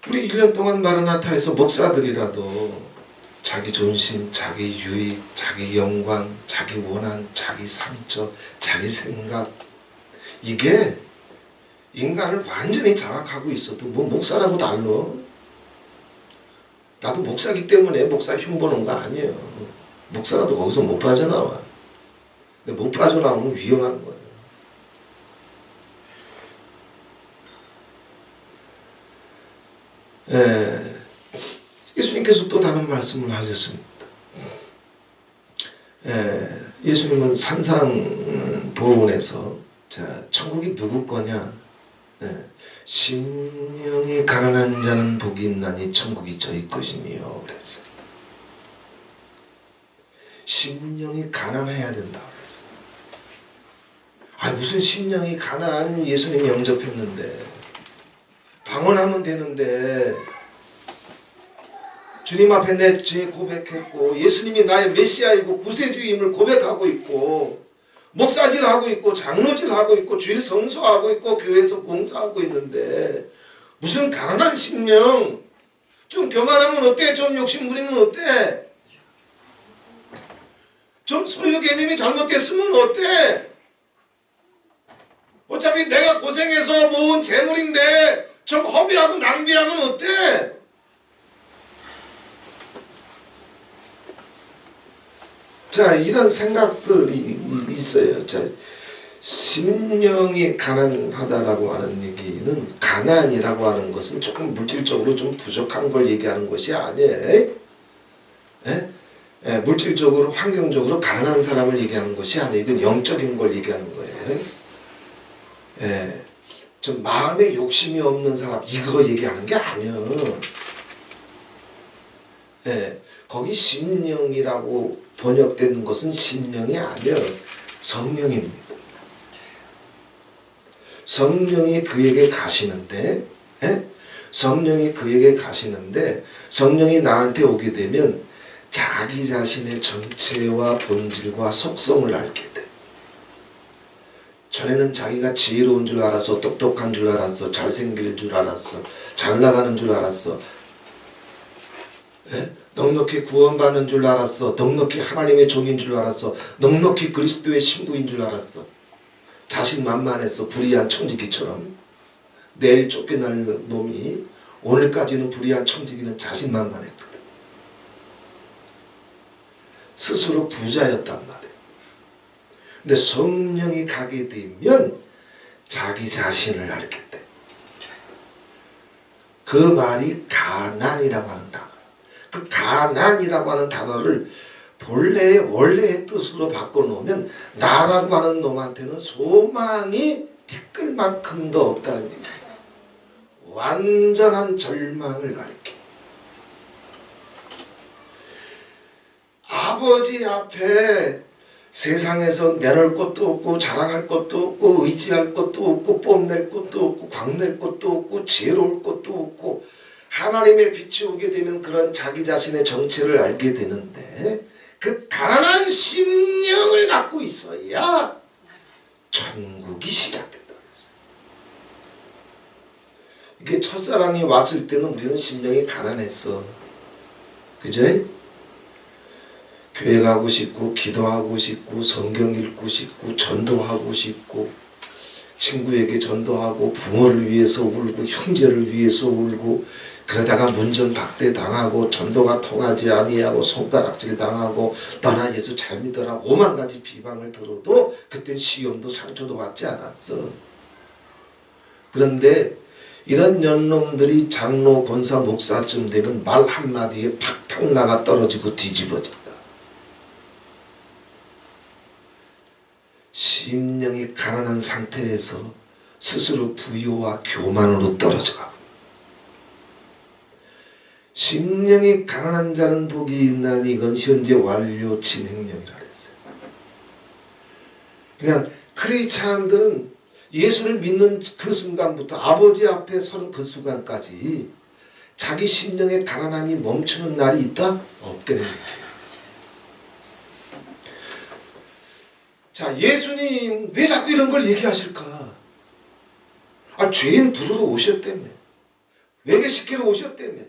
우리 1년 동안 마라나타에서 목사들이라도 자기 존심, 자기 유익, 자기 영광, 자기 원한, 자기 상처, 자기 생각, 이게 인간을 완전히 장악하고 있어도 뭐 목사라고 달라. 나도 목사기 때문에 목사 흉보는 거 아니에요. 목사라도 거기서 못 빠져나와. 근데 못 빠져나오면 위험한 거예요. 예수님께서 또 다른 말씀을 하셨습니다. 예수님은 산상보훈에서 자, 천국이 누구 거냐? 심령이 가난한 자는 복이 있나니 천국이 저희 것이니요. 그랬어요. 심령이 가난해야 된다 그랬어요. 무슨 심령이 가난 예수님 영접했는데 방언하면 되는데 주님 앞에 내 죄 고백했고 예수님이 나의 메시아이고 구세주임을 고백하고 있고 목사질하고 있고 장로질하고 있고 주일 성수하고 있고 교회에서 봉사하고 있는데 무슨 가난한 심령 좀 교만하면 어때? 좀 욕심 부리면 어때? 좀 소유 개념이 잘못됐으면 어때? 어차피 내가 고생해서 모은 재물인데 좀 허비하고 낭비하면 어때? 자, 이런 생각들이 있어요. 자, 심령이 가난하다라고 하는 얘기는 가난이라고 하는 것은 조금 물질적으로 좀 부족한 걸 얘기하는 것이 아니에요. 물질적으로 환경적으로 가난한 사람을 얘기하는 것이 아니에요. 이건 영적인 걸 얘기하는 거예요. 좀 마음에 욕심이 없는 사람 이거 얘기하는 게 아니에요. 거기 심령이라고 번역된 것은 심령이 아니에요. 성령입니다. 성령이 그에게 가시는데 성령이 나한테 오게 되면 자기 자신의 정체와 본질과 속성을 알게 돼. 전에는 자기가 지혜로운 줄 알았어, 똑똑한 줄 알았어, 잘생길 줄 알았어, 잘 나가는 줄 알았어, 넉넉히 구원받는 줄 알았어, 넉넉히 하나님의 종인 줄 알았어, 넉넉히 그리스도의 신부인 줄 알았어. 자신만만해서 불의한 청지기처럼. 내일 쫓겨날 놈이 오늘까지는 불의한 청지기는 자신만만했거든. 스스로 부자였단 말이에요. 근데 성령이 가게 되면 자기 자신을 알게 돼. 그 말이 가난이라고 하는 단어. 그 가난이라고 하는 단어를 원래의 뜻으로 바꿔놓으면 나라고 하는 놈한테는 소망이 티끌만큼도 없다는 얘기예요. 완전한 절망을 가리켜. 아버지 앞에 세상에서 내놓을 것도 없고 자랑할 것도 없고 의지할 것도 없고 뽐낼 것도 없고 광낼 것도 없고 지혜로울 것도 없고 하나님의 빛이 오게 되면 그런 자기 자신의 정체를 알게 되는데 그 가난한 심령을 갖고 있어야 천국이 시작된다 그랬어요. 이게 첫사랑이 왔을 때는 우리는 심령이 가난했어. 그죠? 교회 가고 싶고 기도하고 싶고 성경 읽고 싶고 전도하고 싶고 친구에게 전도하고 부모를 위해서 울고 형제를 위해서 울고 그러다가 문전박대 당하고 전도가 통하지 아니하고 손가락질 당하고 너나 예수 잘 믿어라 5만 가지 비방을 들어도 그땐 시험도 상처도 받지 않았어. 그런데 이런 년놈들이 장로 권사 목사쯤 되면 말 한마디에 팍팍 나가 떨어지고 뒤집어진다. 심령이 가난한 상태에서 스스로 부요와 교만으로 떨어져가고 심령이 가난한 자는 복이 있나니 이건 현재 완료 진행령이라 그랬어요. 그냥 크리스찬들은 예수를 믿는 그 순간부터 아버지 앞에 서는 그 순간까지 자기 심령의 가난함이 멈추는 날이 있다? 없다는 얘기예요. 자, 예수님 왜 자꾸 이런 걸 얘기하실까? 죄인 부르러 오셨다며. 회개시키러 오셨다며.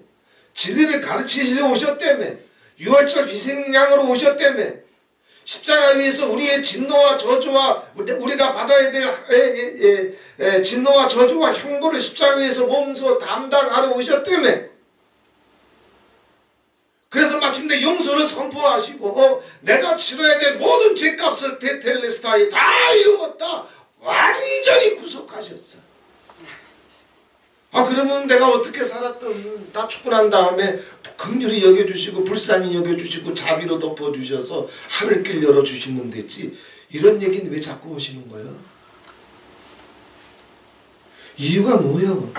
진리를 가르치시러 오셨다며. 유월절 희생양으로 오셨다며. 십자가 위에서 우리의 진노와 저주와 우리가 받아야 될 진노와 저주와 형벌을 십자가 위에서 몸소 담당하러 오셨다며. 그래서 마침내 용서를 선포하시고 내가 치러야 될 모든 죄값을 테텔레스타에 다 이루었다. 완전히 구속하셨어. 그러면 내가 어떻게 살았든 다 죽고 난 다음에 긍휼히 여겨주시고 불쌍히 여겨주시고 자비로 덮어주셔서 하늘길 열어주시면 되지. 이런 얘기는 왜 자꾸 오시는 거예요? 이유가 뭐예요?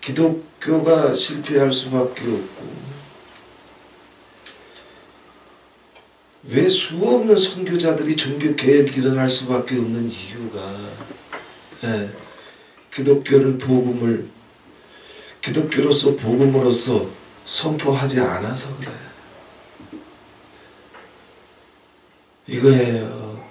기독교가 실패할 수밖에 없고 왜 수없는 선교자들이 종교개혁이 일어날 수밖에 없는 이유가 기독교로서 복음으로서 선포하지 않아서 그래. 이거예요.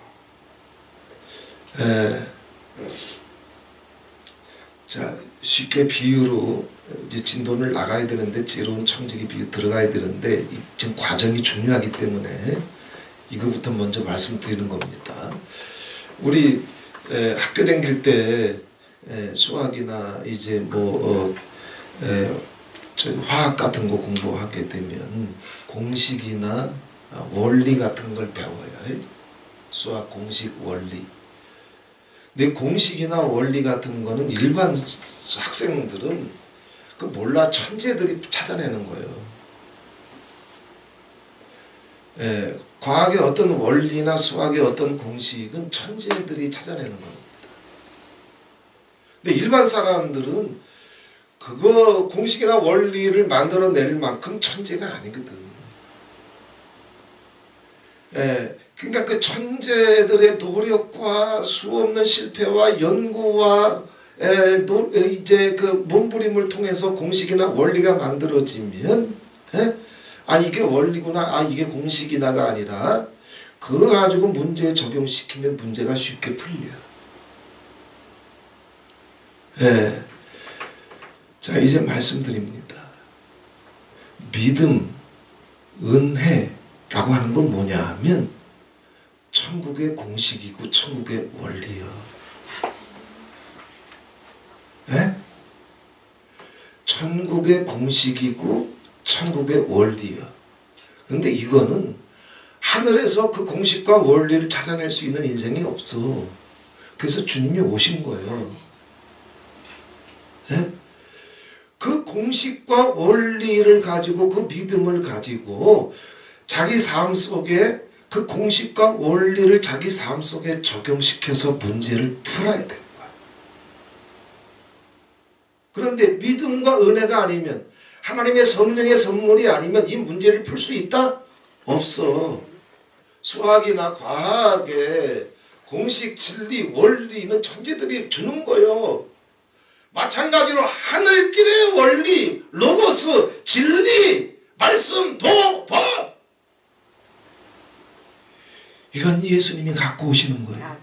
자, 쉽게 비유로 이제 진도를 나가야 되는데 지혜로운 청지기 비유 들어가야 되는데 지금 과정이 중요하기 때문에 이거부터 먼저 말씀드리는 겁니다. 우리 학교 다닐 때 수학이나 이제 화학 같은 거 공부하게 되면 공식이나 원리 같은 걸 배워요. 수학 공식 원리. 근데 공식이나 원리 같은 거는 일반 학생들은 그 몰라 천재들이 찾아내는 거예요. 과학의 어떤 원리나 수학의 어떤 공식은 천재들이 찾아내는 겁니다. 근데 일반 사람들은 그거 공식이나 원리를 만들어낼 만큼 천재가 아니거든. 그러니까 그 천재들의 노력과 수없는 실패와 연구와 이제 그 몸부림을 통해서 공식이나 원리가 만들어지면 이게 원리구나, 이게 공식이나가 아니라 그거 가지고 문제에 적용시키면 문제가 쉽게 풀려요. 자, 이제 말씀드립니다. 믿음, 은혜라고 하는 건 뭐냐 하면 천국의 공식이고 천국의 원리요. 천국의 공식이고 천국의 원리요. 그런데 이거는 하늘에서 그 공식과 원리를 찾아낼 수 있는 인생이 없어. 그래서 주님이 오신 거예요. 그 공식과 원리를 가지고 그 믿음을 가지고 자기 삶 속에 그 공식과 원리를 자기 삶 속에 적용시켜서 문제를 풀어야 되는 거야. 그런데 믿음과 은혜가 아니면 하나님의 성령의 선물이 아니면 이 문제를 풀 수 있다? 없어. 수학이나 과학의 공식, 진리, 원리는 천재들이 주는 거예요. 마찬가지로 하늘길의 원리, 로고스, 진리, 말씀, 도, 법. 이건 예수님이 갖고 오시는 거예요.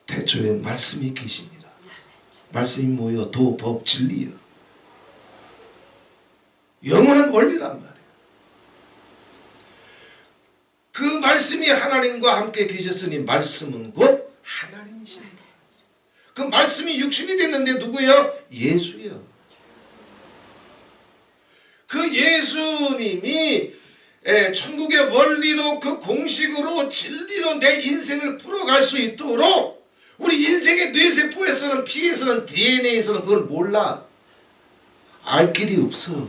태초에 말씀이 계십니다. 말씀이 뭐요? 도, 법, 진리요. 영원한 원리란 말이에요. 그 말씀이 하나님과 함께 계셨으니 말씀은 곧 하나님이십니다. 그 말씀이 육신이 됐는데 누구요? 예수요. 그 예수님이 천국의 원리로 그 공식으로 진리로 내 인생을 풀어갈 수 있도록 우리 인생의 뇌세포에서는 피에서는 DNA에서는 그걸 몰라. 알 길이 없어.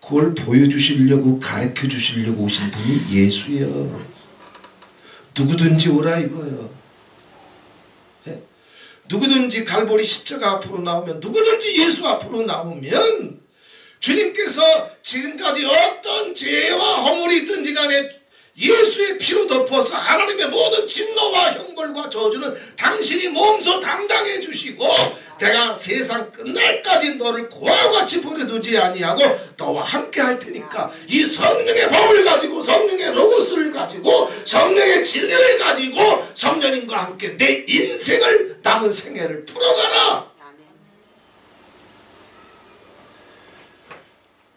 그걸 보여주시려고 가르쳐 주시려고 오신 분이 예수예요. 누구든지 오라 이거예요. 누구든지 갈보리 십자가 앞으로 나오면 누구든지 예수 앞으로 나오면 주님께서 지금까지 어떤 죄와 허물이 있든지 간에 예수의 피로 덮어서 하나님의 모든 진노와 형벌과 저주는 당신이 몸소 담당해 주시고 내가 세상 끝날까지 너를 고와 같이 버려두지 아니하고 너와 함께 할 테니까 이 성령의 법을 가지고 성령의 로고스를 가지고 성령의 진리를 가지고 성령님과 함께 내 인생을 남은 생애를 풀어가라.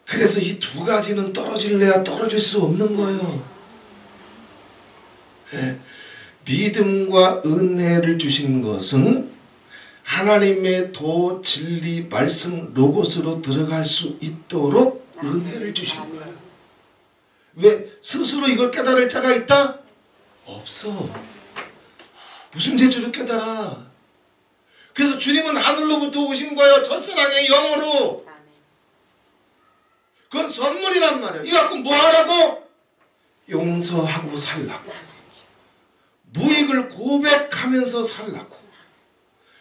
그래서 이 두 가지는 떨어질래야 떨어질 수 없는 거예요. 믿음과 은혜를 주신 것은 하나님의 도, 진리, 말씀, 로고스로 들어갈 수 있도록 은혜를 주신 거예요. 왜? 스스로 이걸 깨달을 자가 있다? 없어. 무슨 재주로 깨달아? 그래서 주님은 하늘로부터 오신 거예요. 첫사랑의 영으로. 그건 선물이란 말이에요. 이거 갖고 뭐 하라고? 용서하고 살라고. 무익을 고백하면서 살라고.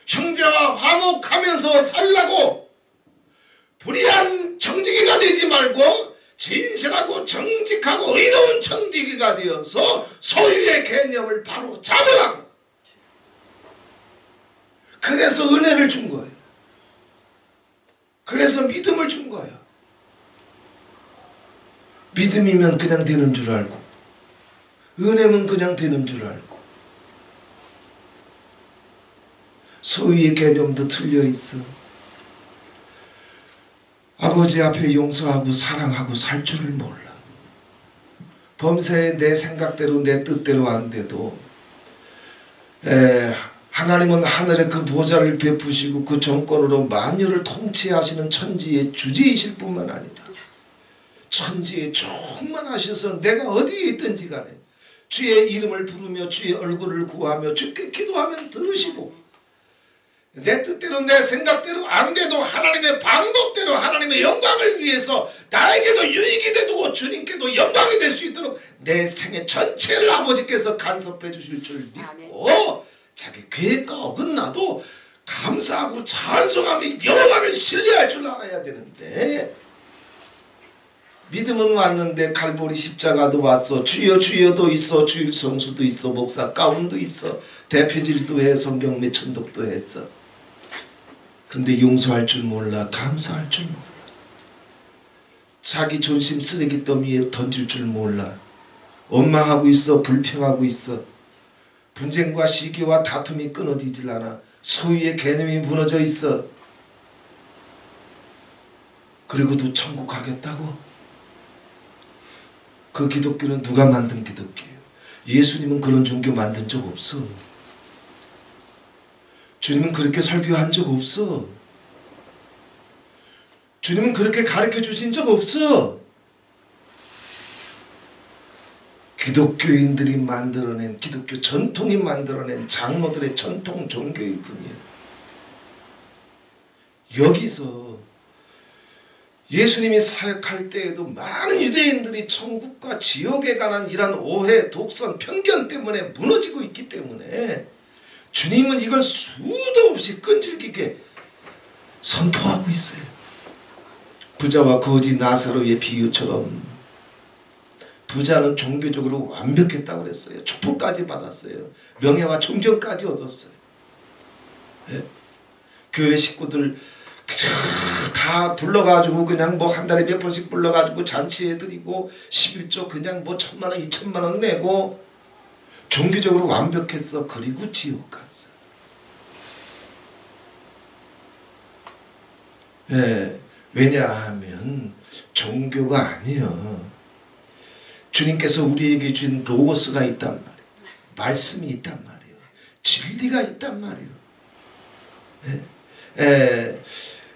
형제와 화목하면서 살라고. 불의한 청지기가 되지 말고 진실하고 정직하고 의로운 청지기가 되어서 소유의 개념을 바로 잡으라고. 그래서 은혜를 준 거예요. 그래서 믿음을 준 거예요. 믿음이면 그냥 되는 줄 알고, 은혜면 그냥 되는 줄 알고, 소유의 개념도 틀려 있어. 아버지 앞에 용서하고 사랑하고 살 줄을 몰라. 범사에 내 생각대로 내 뜻대로 안 돼도 하나님은 하늘의 그 보좌를 베푸시고 그 정권으로 만유를 통치하시는 천지의 주제이실 뿐만 아니라 천지에 충만하셔서 내가 어디에 있든지 간에 주의 이름을 부르며 주의 얼굴을 구하며 주께 기도하면 들으시고, 내 뜻대로 내 생각대로 안 돼도 하나님의 방법대로 하나님의 영광을 위해서 나에게도 유익이 되고 주님께도 영광이 될 수 있도록 내 생애 전체를 아버지께서 간섭해 주실 줄 믿고, 자기 계획과 어긋나도 감사하고 찬송하며 여호와를 신뢰할 줄 알아야 되는데, 믿음은 왔는데 갈보리 십자가도 왔어, 주여 주여도 있어, 주일 성수도 있어, 목사 가운도 있어, 대표질도 해, 성경 매천독도 했어. 근데 용서할 줄 몰라, 감사할 줄 몰라, 자기 존심 쓰레기 더미에 던질 줄 몰라, 원망하고 있어, 불평하고 있어, 분쟁과 시기와 다툼이 끊어지질 않아, 소유의 개념이 무너져 있어. 그리고도 천국 가겠다고? 그 기독교는 누가 만든 기독교예요? 예수님은 그런 종교 만든 적 없어. 주님은 그렇게 설교한 적 없어. 주님은 그렇게 가르쳐 주신 적 없어. 기독교인들이 만들어낸, 기독교 전통이 만들어낸 장로들의 전통 종교일 뿐이에요. 여기서 예수님이 사역할 때에도 많은 유대인들이 천국과 지옥에 관한 이런 오해, 독선, 편견 때문에 무너지고 있기 때문에 주님은 이걸 수도 없이 끈질기게 선포하고 있어요. 부자와 거지 나사로의 비유처럼 부자는 종교적으로 완벽했다고 그랬어요. 축복까지 받았어요. 명예와 존경까지 얻었어요. 네? 교회 식구들 다 불러가지고 그냥 뭐 한 달에 몇 번씩 불러가지고 잔치해드리고 11조 그냥 뭐 1,000만원 2,000만원 내고 종교적으로 완벽했어. 그리고 지옥 갔어. 네. 왜냐하면 종교가 아니요, 주님께서 우리에게 준 로고스가 있단 말이에요. 말씀이 있단 말이에요. 진리가 있단 말이에요. 네.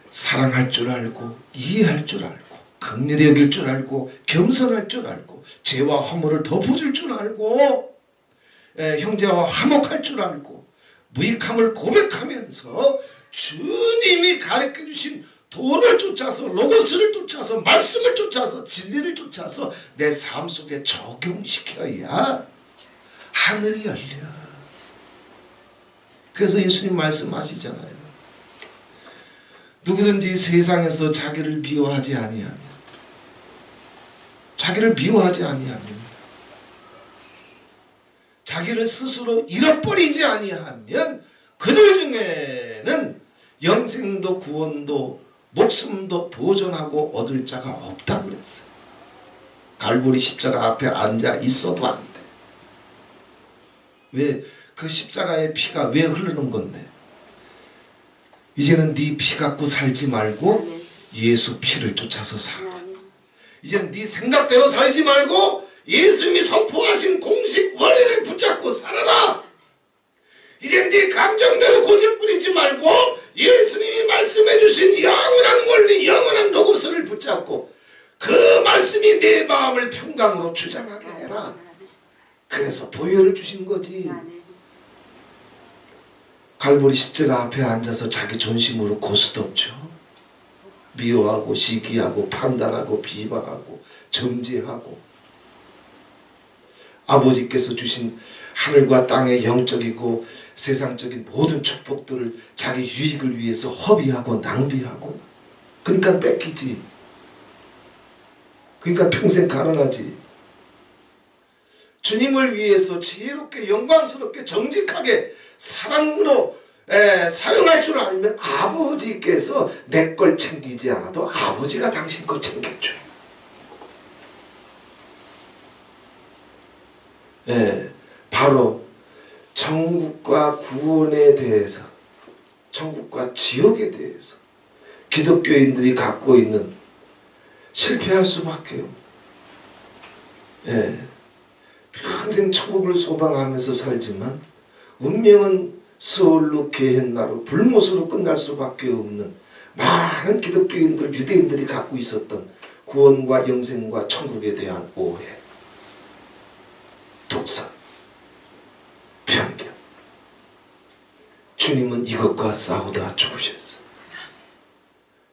사랑할 줄 알고, 이해할 줄 알고, 긍휼히 여길 줄 알고, 겸손할 줄 알고, 죄와 허물을 덮어줄 줄 알고, 형제와 화목할 줄 알고, 무익함을 고백하면서 주님이 가르쳐 주신 도를 쫓아서, 로고스를 쫓아서, 말씀을 쫓아서, 진리를 쫓아서 내 삶 속에 적용시켜야 하늘이 열려. 그래서 예수님 말씀하시잖아요. 누구든지 세상에서 자기를 미워하지 아니하면, 자기를 미워하지 아니하면, 자기를 스스로 잃어버리지 아니하면 그들 중에는 영생도 구원도 목숨도 보존하고 얻을 자가 없다고 그랬어요. 갈보리 십자가 앞에 앉아 있어도 안 돼. 왜? 그 십자가의 피가 왜 흐르는 건데? 이제는 네 피 갖고 살지 말고 예수 피를 쫓아서 살아. 이제는 네 생각대로 살지 말고 예수님이 선포하신 공식 원리를 붙잡고 살아라. 이젠 네 감정대로 고집 부리지 말고 예수님이 말씀해 주신 영원한 원리, 영원한 로고스를 붙잡고 그 말씀이 내 마음을 평강으로 주장하게 해라. 그래서 보혈을 주신 거지. 갈보리 십자가 앞에 앉아서 자기 존심으로 고스톱죠. 미워하고 시기하고 판단하고 비방하고 정죄하고, 아버지께서 주신 하늘과 땅의 영적이고 세상적인 모든 축복들을 자기 유익을 위해서 허비하고 낭비하고, 그러니까 뺏기지. 그러니까 평생 가난하지. 주님을 위해서 지혜롭게 영광스럽게 정직하게 사랑으로 사용할 줄 알면 아버지께서 내 걸 챙기지 않아도 아버지가 당신 거 챙겨줘요. 바로 천국과 구원에 대해서, 천국과 지옥에 대해서 기독교인들이 갖고 있는, 실패할 수밖에요. 평생 천국을 소망하면서 살지만 운명은 스올로 게헨나로 불못으로 끝날 수밖에 없는 많은 기독교인들, 유대인들이 갖고 있었던 구원과 영생과 천국에 대한 오해, 독선, 편견. 주님은 이것과 싸우다 죽으셨어요.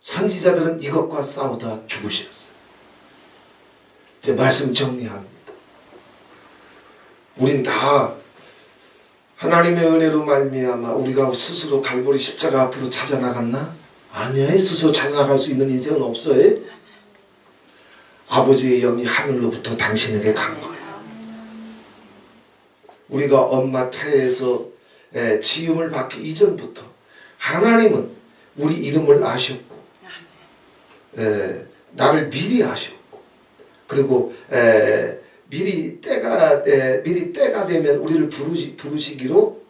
선지자들은 이것과 싸우다 죽으셨어요. 이제 말씀 정리합니다. 우린 다 하나님의 은혜로 말미암아 우리가 스스로 갈보리 십자가 앞으로 찾아나갔나? 아니야. 스스로 찾아나갈 수 있는 인생은 없어요. 아버지의 영이 하늘로부터 당신에게 간 거예요. 우리가 엄마 태에서 지음을 받기 이전부터 하나님은 우리 이름을 아셨고, 나를 미리 아셨고, 그리고 미리 때가 되면 우리를 부르시기로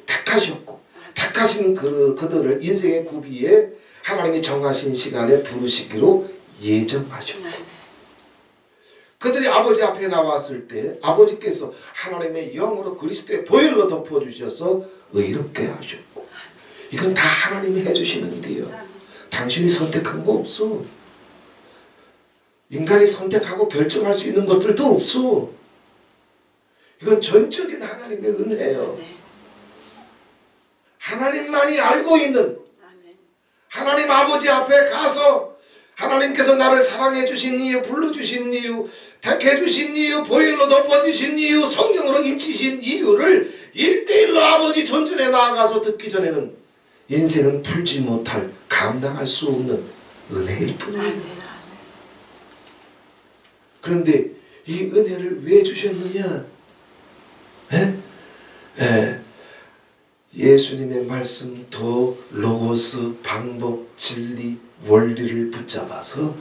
택하셨고, 택하신 그들을 인생의 구비에 하나님이 정하신 시간에 부르시기로 예정하셨고, 그들이 아버지 앞에 나왔을 때 아버지께서 하나님의 영으로 그리스도의 보혈로 덮어주셔서 의롭게 하셨고, 이건 다 하나님이 해주시는 일이에요. 당신이 선택한 거 없어. 인간이 선택하고 결정할 수 있는 것들도 없어. 이건 전적인 하나님의 은혜예요. 하나님만이 알고 있는, 하나님 아버지 앞에 가서 하나님께서 나를 사랑해 주신 이유, 불러주신 이유, 택해 주신 이유, 보혈로 덮어주신 이유, 성령으로 인치신 이유를 1대1로 아버지 존전에 나아가서 듣기 전에는 인생은 풀지 못할, 감당할 수 없는 은혜일 뿐이에요. 그런데 이 은혜를 왜 주셨느냐? 예수님의 말씀, 더 로고스, 방법, 진리, 원리를 붙잡아서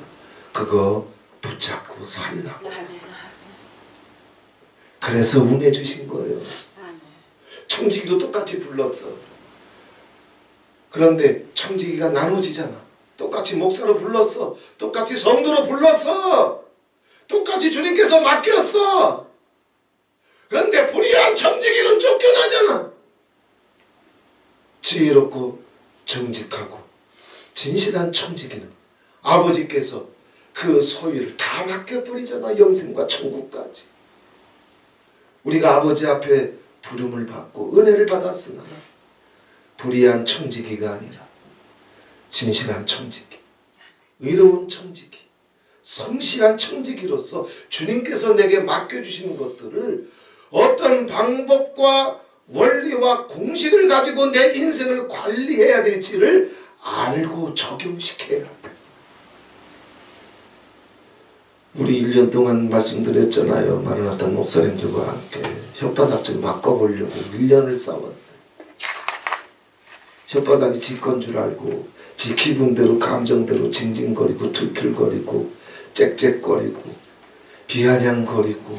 그거 붙잡고 살라고. 그래서 은혜 주신 거예요. 청지기도 똑같이 불렀어. 그런데 청지기가 나눠지잖아. 똑같이 목사로 불렀어. 똑같이 성도로 불렀어. 똑같이 주님께서 맡겼어. 그런데 불의한 청지기는 쫓겨나잖아. 지혜롭고 정직하고 진실한 청지기는 아버지께서 그 소유를 다 맡겨버리잖아. 영생과 천국까지. 우리가 아버지 앞에 부름을 받고 은혜를 받았으나 불의한 청지기가 아니라 진실한 청지기, 의로운 청지기, 성실한 청지기로서 주님께서 내게 맡겨주시는 것들을 어떤 방법과 원리와 공식을 가지고 내 인생을 관리해야 될지를 알고 적용시켜야 돼. 우리 1년 동안 말씀드렸잖아요. 마르나타 목사님들과 함께 혓바닥 좀 바꿔보려고 1년을 싸웠어요. 혓바닥이 지 건 줄 알고 지 기분대로 감정대로 징징거리고 툴툴거리고 짹짹거리고 비아냥거리고,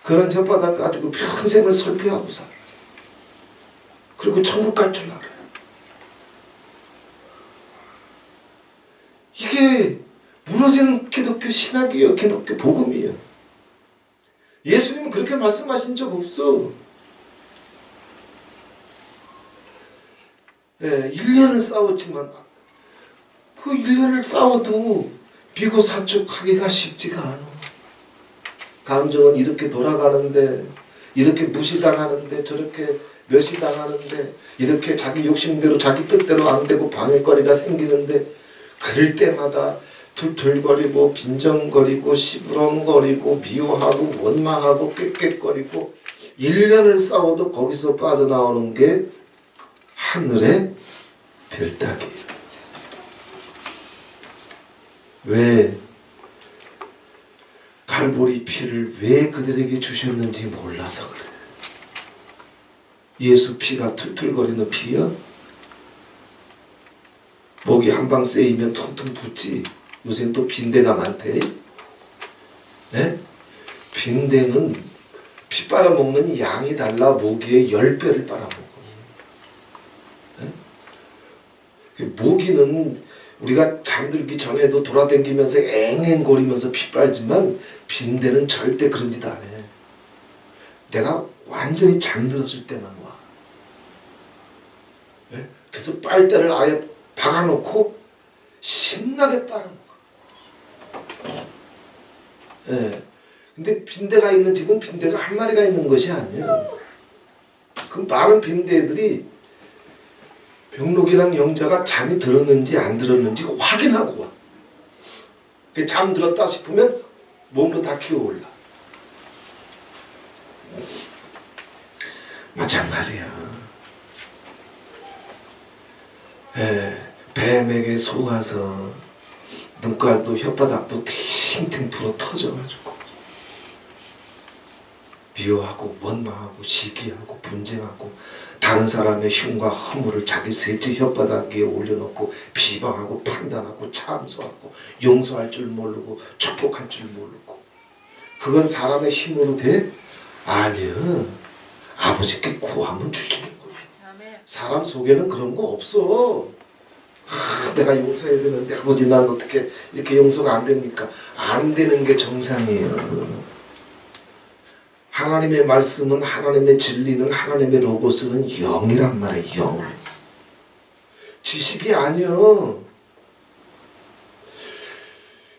그런 혓바닥 가지고 평생을 설교하고 살아. 그리고 천국 갈 줄 알아요. 이게 무너진 기독교 신학이에요. 기독교 복음이에요. 예수님은 그렇게 말씀하신 적 없어. 1년을 싸웠지만 그 1년을 싸워도 비고사축하기가 쉽지가 않아. 감정은 이렇게 돌아가는데 이렇게 무시당하는데 저렇게 멸시당하는데 이렇게 자기 욕심대로 자기 뜻대로 안 되고 방해거리가 생기는데 그럴 때마다 툴툴거리고 빈정거리고 시부렁거리고 미워하고 원망하고 꾀꾀거리고 1년을 싸워도 거기서 빠져나오는 게 하늘의 별따기예요. 왜? 갈보리 피를 왜 그들에게 주셨는지 몰라서 그래. 예수 피가 툴툴거리는 피요? 목이 한방 쎄이면 퉁퉁 붓지. 요새는 또 빈대가 많대. 네? 빈대는 피 빨아먹는 양이 달라 모기의 10배를 빨아먹어. 네? 모기는 우리가 잠들기 전에도 돌아다니면서 앵앵거리면서 피 빨지만 빈대는 절대 그런 짓 안 해. 내가 완전히 잠들었을 때만 와. 네? 그래서 빨대를 아예 박아놓고 신나게 빨아먹어. 예. 근데 빈대가 있는 집은 빈대가 한 마리가 있는 것이 아니에요. 그 많은 빈대들이 병록이랑 영자가 잠이 들었는지 안 들었는지 확인하고 와. 잠 들었다 싶으면 몸으로 다 기어올라. 마찬가지야. 뱀에게 속아서 눈깔도 혓바닥도 팅팅 불어 터져가지고 미워하고 원망하고 시기하고 분쟁하고 다른 사람의 흉과 허물을 자기 셋째 혓바닥 위에 올려놓고 비방하고 판단하고 참소하고 용서할 줄 모르고 축복할 줄 모르고 그건 사람의 힘으로 돼? 아니야. 아버지께 구하면 주시는 거야. 사람 속에는 그런 거 없어. 내가 용서해야 되는데 아버지 난 어떻게 이렇게 용서가 안 됩니까? 안 되는 게 정상이에요. 하나님의 말씀은 하나님의 진리는 하나님의 로고스는 영이란 말이에요. 영. 지식이 아니요.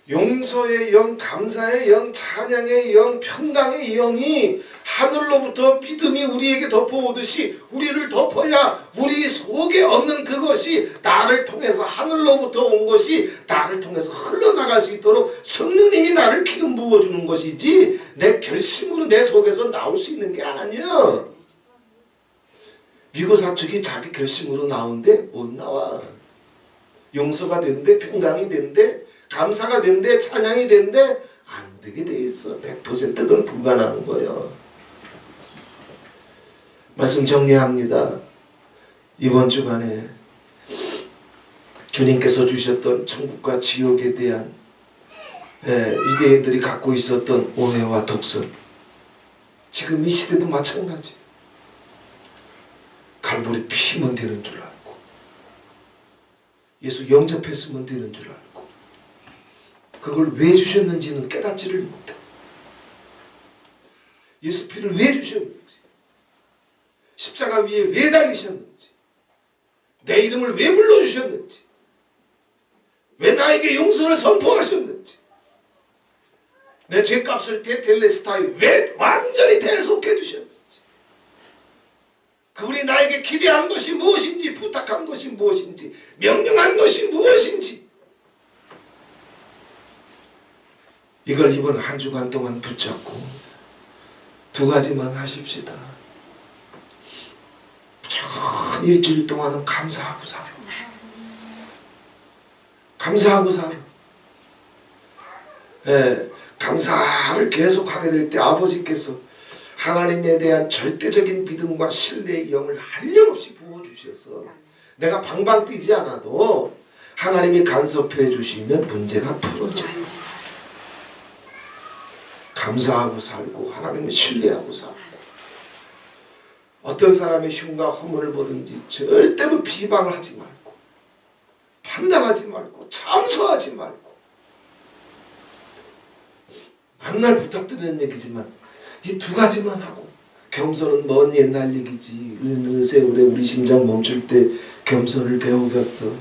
용서의 영, 감사의 영, 찬양의 영, 평강의 영이 하늘로부터 믿음이 우리에게 덮어오듯이 우리를 덮어야 우리 속에 없는 그것이 나를 통해서 하늘로부터 온 것이 나를 통해서 흘러나갈 수 있도록 성령님이 나를 기름 부어주는 것이지 내 결심으로 내 속에서 나올 수 있는 게 아니야. 미고 사축이 자기 결심으로 나오는데 못 나와. 용서가 된대, 평강이 된대, 감사가 된대, 찬양이 된대 안 되게 돼 있어. 100%는 불가능한 거예요. 말씀 정리합니다. 이번 주간에 주님께서 주셨던 천국과 지옥에 대한 유대인들이 갖고 있었던 오해와 독선, 지금 이 시대도 마찬가지. 갈보리 피면 되는 줄 알고 예수 영접했으면 되는 줄 알고 그걸 왜 주셨는지는 깨닫지를 못해. 예수 피를 왜 주셨는지, 십자가 위에 왜 달리셨는지, 내 이름을 왜 불러주셨는지, 왜 나에게 용서를 선포하셨는지, 내 죄값을 테텔레스타에 왜 완전히 대속해 주셨는지, 그분이 나에게 기대한 것이 무엇인지, 부탁한 것이 무엇인지, 명령한 것이 무엇인지, 이걸 이번 한 주간 동안 붙잡고 두 가지만 하십시다. 전 일주일 동안은 감사하고 살아. 감사하고 살아. 감사를 계속하게 될 때 아버지께서 하나님에 대한 절대적인 믿음과 신뢰의 영을 한량없이 부어주셔서 내가 방방 뛰지 않아도 하나님이 간섭해 주시면 문제가 풀어져요. 감사하고 살고 하나님을 신뢰하고 살고 어떤 사람의 흉과 허물을 보든지 절대로 비방을 하지 말고 판단하지 말고 참소하지 말고 만날 부탁드리는 얘기지만 이 두 가지만 하고 겸손은 먼 옛날 얘기지. 어느 세월에 우리 심장 멈출 때 겸손을 배우겠어?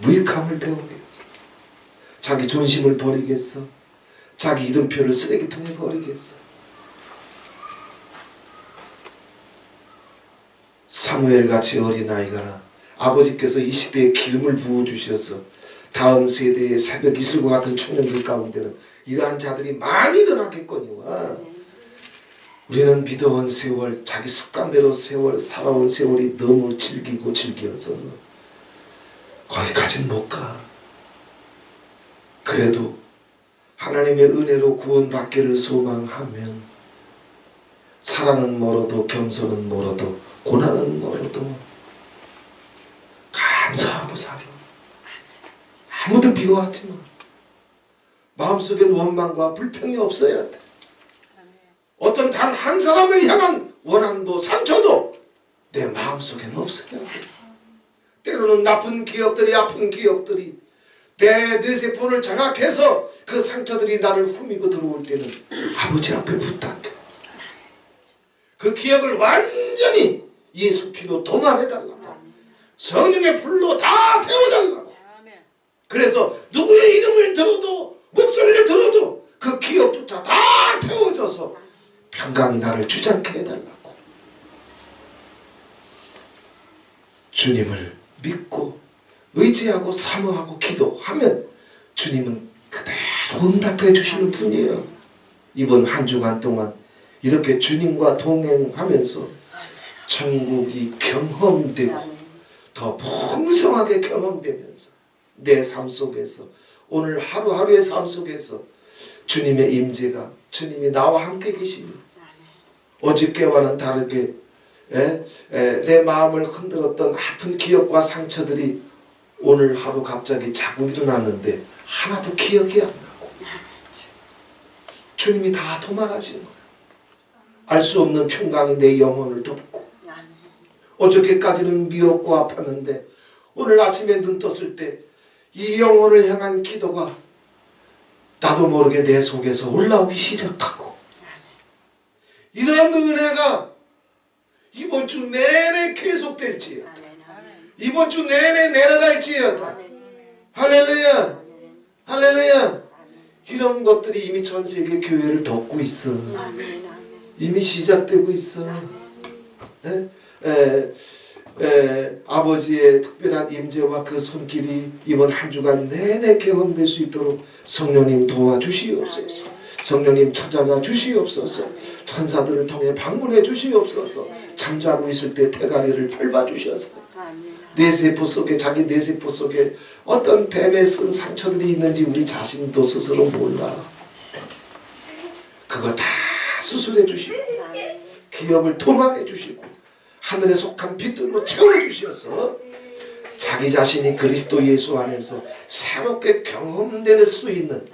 무익함을 배우겠어? 자기 존심을 버리겠어? 자기 이름표를 쓰레기통에 버리겠어? 사무엘같이 어린아이가 아버지께서 이 시대에 기름을 부어주셔서 다음 세대의 새벽 이슬과 같은 청년들 가운데는 이러한 자들이 많이 일어나겠거니와 우리는 믿어온 세월, 자기 습관대로 살아온 세월이 너무 질겨서 거기까지는 못 가. 그래도 하나님의 은혜로 구원받기를 소망하면 사랑은 멀어도 겸손은 멀어도 고난은 멀어도 감사하고 살아. 아무도 비호하지 마. 마음속엔 원망과 불평이 없어야 돼. 어떤 단 한 사람을 향한 원한도 상처도 내 마음속엔 없어야 돼. 때로는 나쁜 기억들이 아픈 기억들이 내 뇌세포를 장악해서 그 상처들이 나를 후미고 들어올 때는 아버지 앞에 부탁해. 그 기억을 완전히 예수 피로 동환해달라고. 성령의 불로 다 태워달라고. 그래서 누구의 이름을 들어도 목소리를 들어도 그 기억조차 다 태워져서 평강이 나를 주장케 해달라고. 주님을 믿고 의지하고 사모하고 기도하면 주님은 그대로 응답해 주시는 분이에요. 이번 한 주간 동안 이렇게 주님과 동행하면서 천국이 경험되고 더 풍성하게 경험되면서 내 삶 속에서 오늘 하루하루의 삶 속에서 주님의 임재가 주님이 나와 함께 계시니 어저께와는 다르게 내 마음을 흔들었던 아픈 기억과 상처들이 오늘 하루 갑자기 자고 일어났는데 하나도 기억이 안 나고 주님이 다 도말하시는 거야. 알 수 없는 평강이 내 영혼을 덮고 어저께까지는 미웠고 아팠는데 오늘 아침에 눈 떴을 때 이 영혼을 향한 기도가 나도 모르게 내 속에서 올라오기 시작하고 이런 은혜가 이번 주 내내 계속될지어다. 이번 주 내내 내려갈지어다. 할렐루야. 할렐루야. 이런 것들이 이미 전 세계 교회를 덮고 있어. 이미 시작되고 있어. 아버지의 특별한 임재와 그 손길이 이번 한 주간 내내 경험될 수 있도록 성령님 도와주시옵소서. 성령님 찾아가 주시옵소서. 천사들을 통해 방문해 주시옵소서. 잠자고 있을 때 대가리를 밟아주셔서 뇌세포 속에 자기 뇌세포 속에 어떤 뱀에 쓴 상처들이 있는지 우리 자신도 스스로 몰라. 그거 다 수술해 주시고 기억을 도망해 주시고 하늘에 속한 빛들로 채워주셔서 자기 자신이 그리스도 예수 안에서 새롭게 경험될 수 있는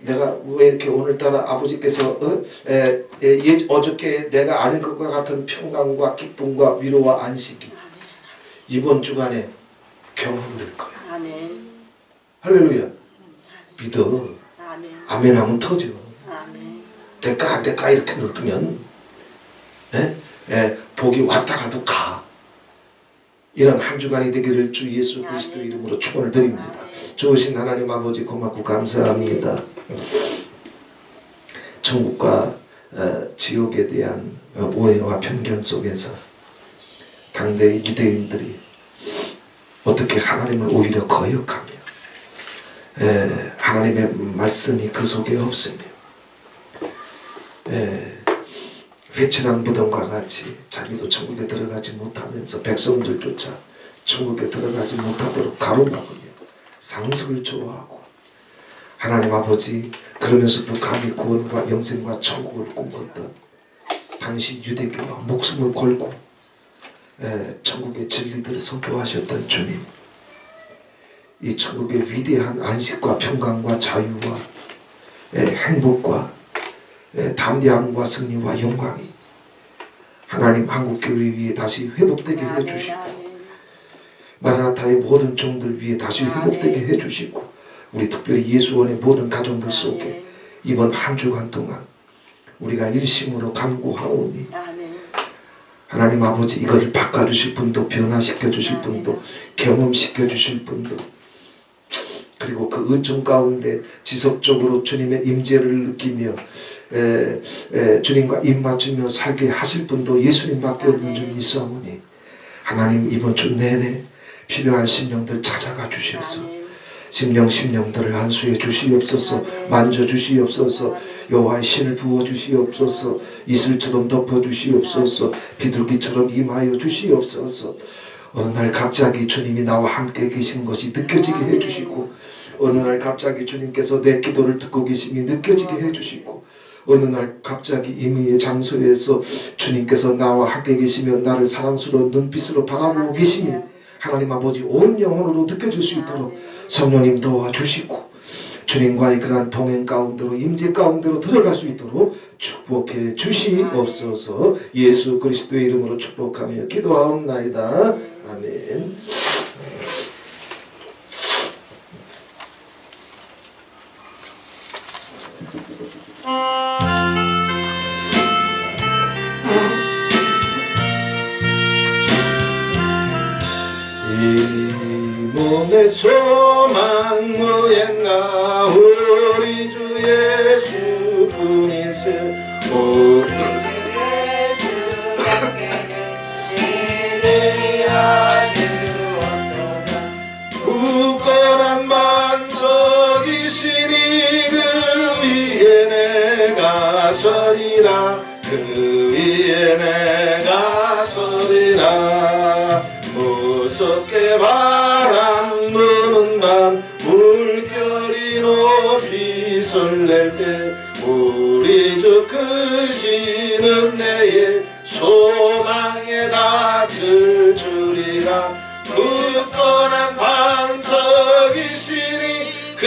내가 왜 이렇게 오늘따라 아버지께서 어저께 내가 아는 것과 같은 평강과 기쁨과 위로와 안식이 이번 주간에 경험될 거야. 아멘. 할렐루야. 믿어. 아멘 하면 터져. 될까 안 될까 이렇게 늙으면 복이 왔다 가도 가. 이런 한 주간이 되기를 주 예수 그리스도 이름으로 축원을 드립니다. 좋으신 하나님 아버지 고맙고 감사합니다. 천국과 지옥에 대한 오해와 편견 속에서 당대의 유대인들이 어떻게 하나님을 오히려 거역하며 하나님의 말씀이 그 속에 없으며 회칠한 무덤과 같이 자기도 천국에 들어가지 못하면서 백성들조차 천국에 들어가지 못하도록 가로막으며 상습을 좋아하고 하나님 아버지 그러면서도 감히 구원과 영생과 천국을 꿈꿨던 당시 유대교가 목숨을 걸고 천국의 진리들을 선포하셨던 주님, 이 천국의 위대한 안식과 평강과 자유와 행복과 담대함과 승리와 영광이 하나님 한국교회 위에 다시 회복되게 해주시고 마라나타의 모든 종들 위에 다시 회복되게 해주시고 우리 특별히 예수원의 모든 가정들 속에 이번 한 주간 동안 우리가 일심으로 간구하오니 하나님 아버지 이것을 바꿔주실 분도 변화시켜 주실 분도 경험시켜 주실 분도 그리고 그 은총 가운데 지속적으로 주님의 임재를 느끼며 주님과 입맞추며 살게 하실 분도 예수님밖에 없는 줄 믿사오니 하나님 이번 주 내내 필요한 심령들 찾아가 주시옵소서. 심령들을 안수해 주시옵소서. 만져 주시옵소서. 여호와의 신을 부어 주시옵소서. 이슬처럼 덮어 주시옵소서. 비둘기처럼 임하여 주시옵소서. 어느 날 갑자기 주님이 나와 함께 계시는 것이 느껴지게 해주시고, 어느 날 갑자기 주님께서 내 기도를 듣고 계심이 느껴지게 해주시고, 어느 날 갑자기 임의의 장소에서 주님께서 나와 함께 계시며 나를 사랑스러운 눈빛으로 바라보고 계심이 하나님 아버지 온 영혼으로 느껴질 수 있도록 성령님 도와주시고, 주님과의 그간 동행 가운데로 임재 가운데로 들어갈 수 있도록 축복해 주시옵소서. 예수 그리스도의 이름으로 축복하며 기도하옵나이다. 아멘. 이 몸의 소망 무엇인가 우리 주 예수뿐이세. 굳건한 반석이시니 그 위에 내가 서리라. 그 위에 내가 서리라. 무섭게 바람 부는 밤 물결이 높이 설렐 때 우리 주 크신 은혜에 소망에 닿을 줄이라. 굳건한 반석이시니 그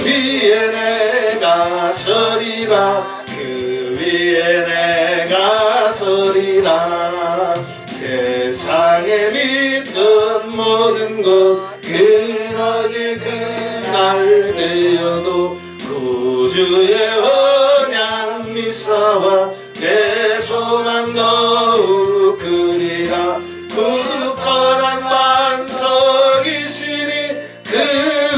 위에 내가 서리라. 그 위에 내가 서리라. 세상에 믿던 모든 것 끊어질 그날 되어도 구주의 언약 미사와 내 소망 더욱 그리라. 굳건한 반석이시니 그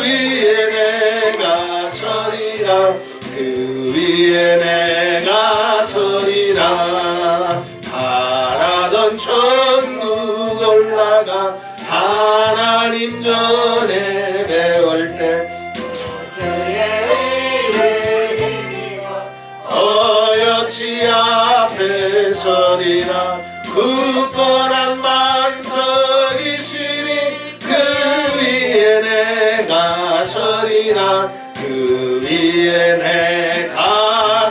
위에 내가 서리라. 그 위에 내가 서리라. 바라던 천국 올라가 하나님 전에 배울 때 어여치 앞에 서리라. 굳건한 반석이시니 그 위에 내가 서리라. 그 위에 내가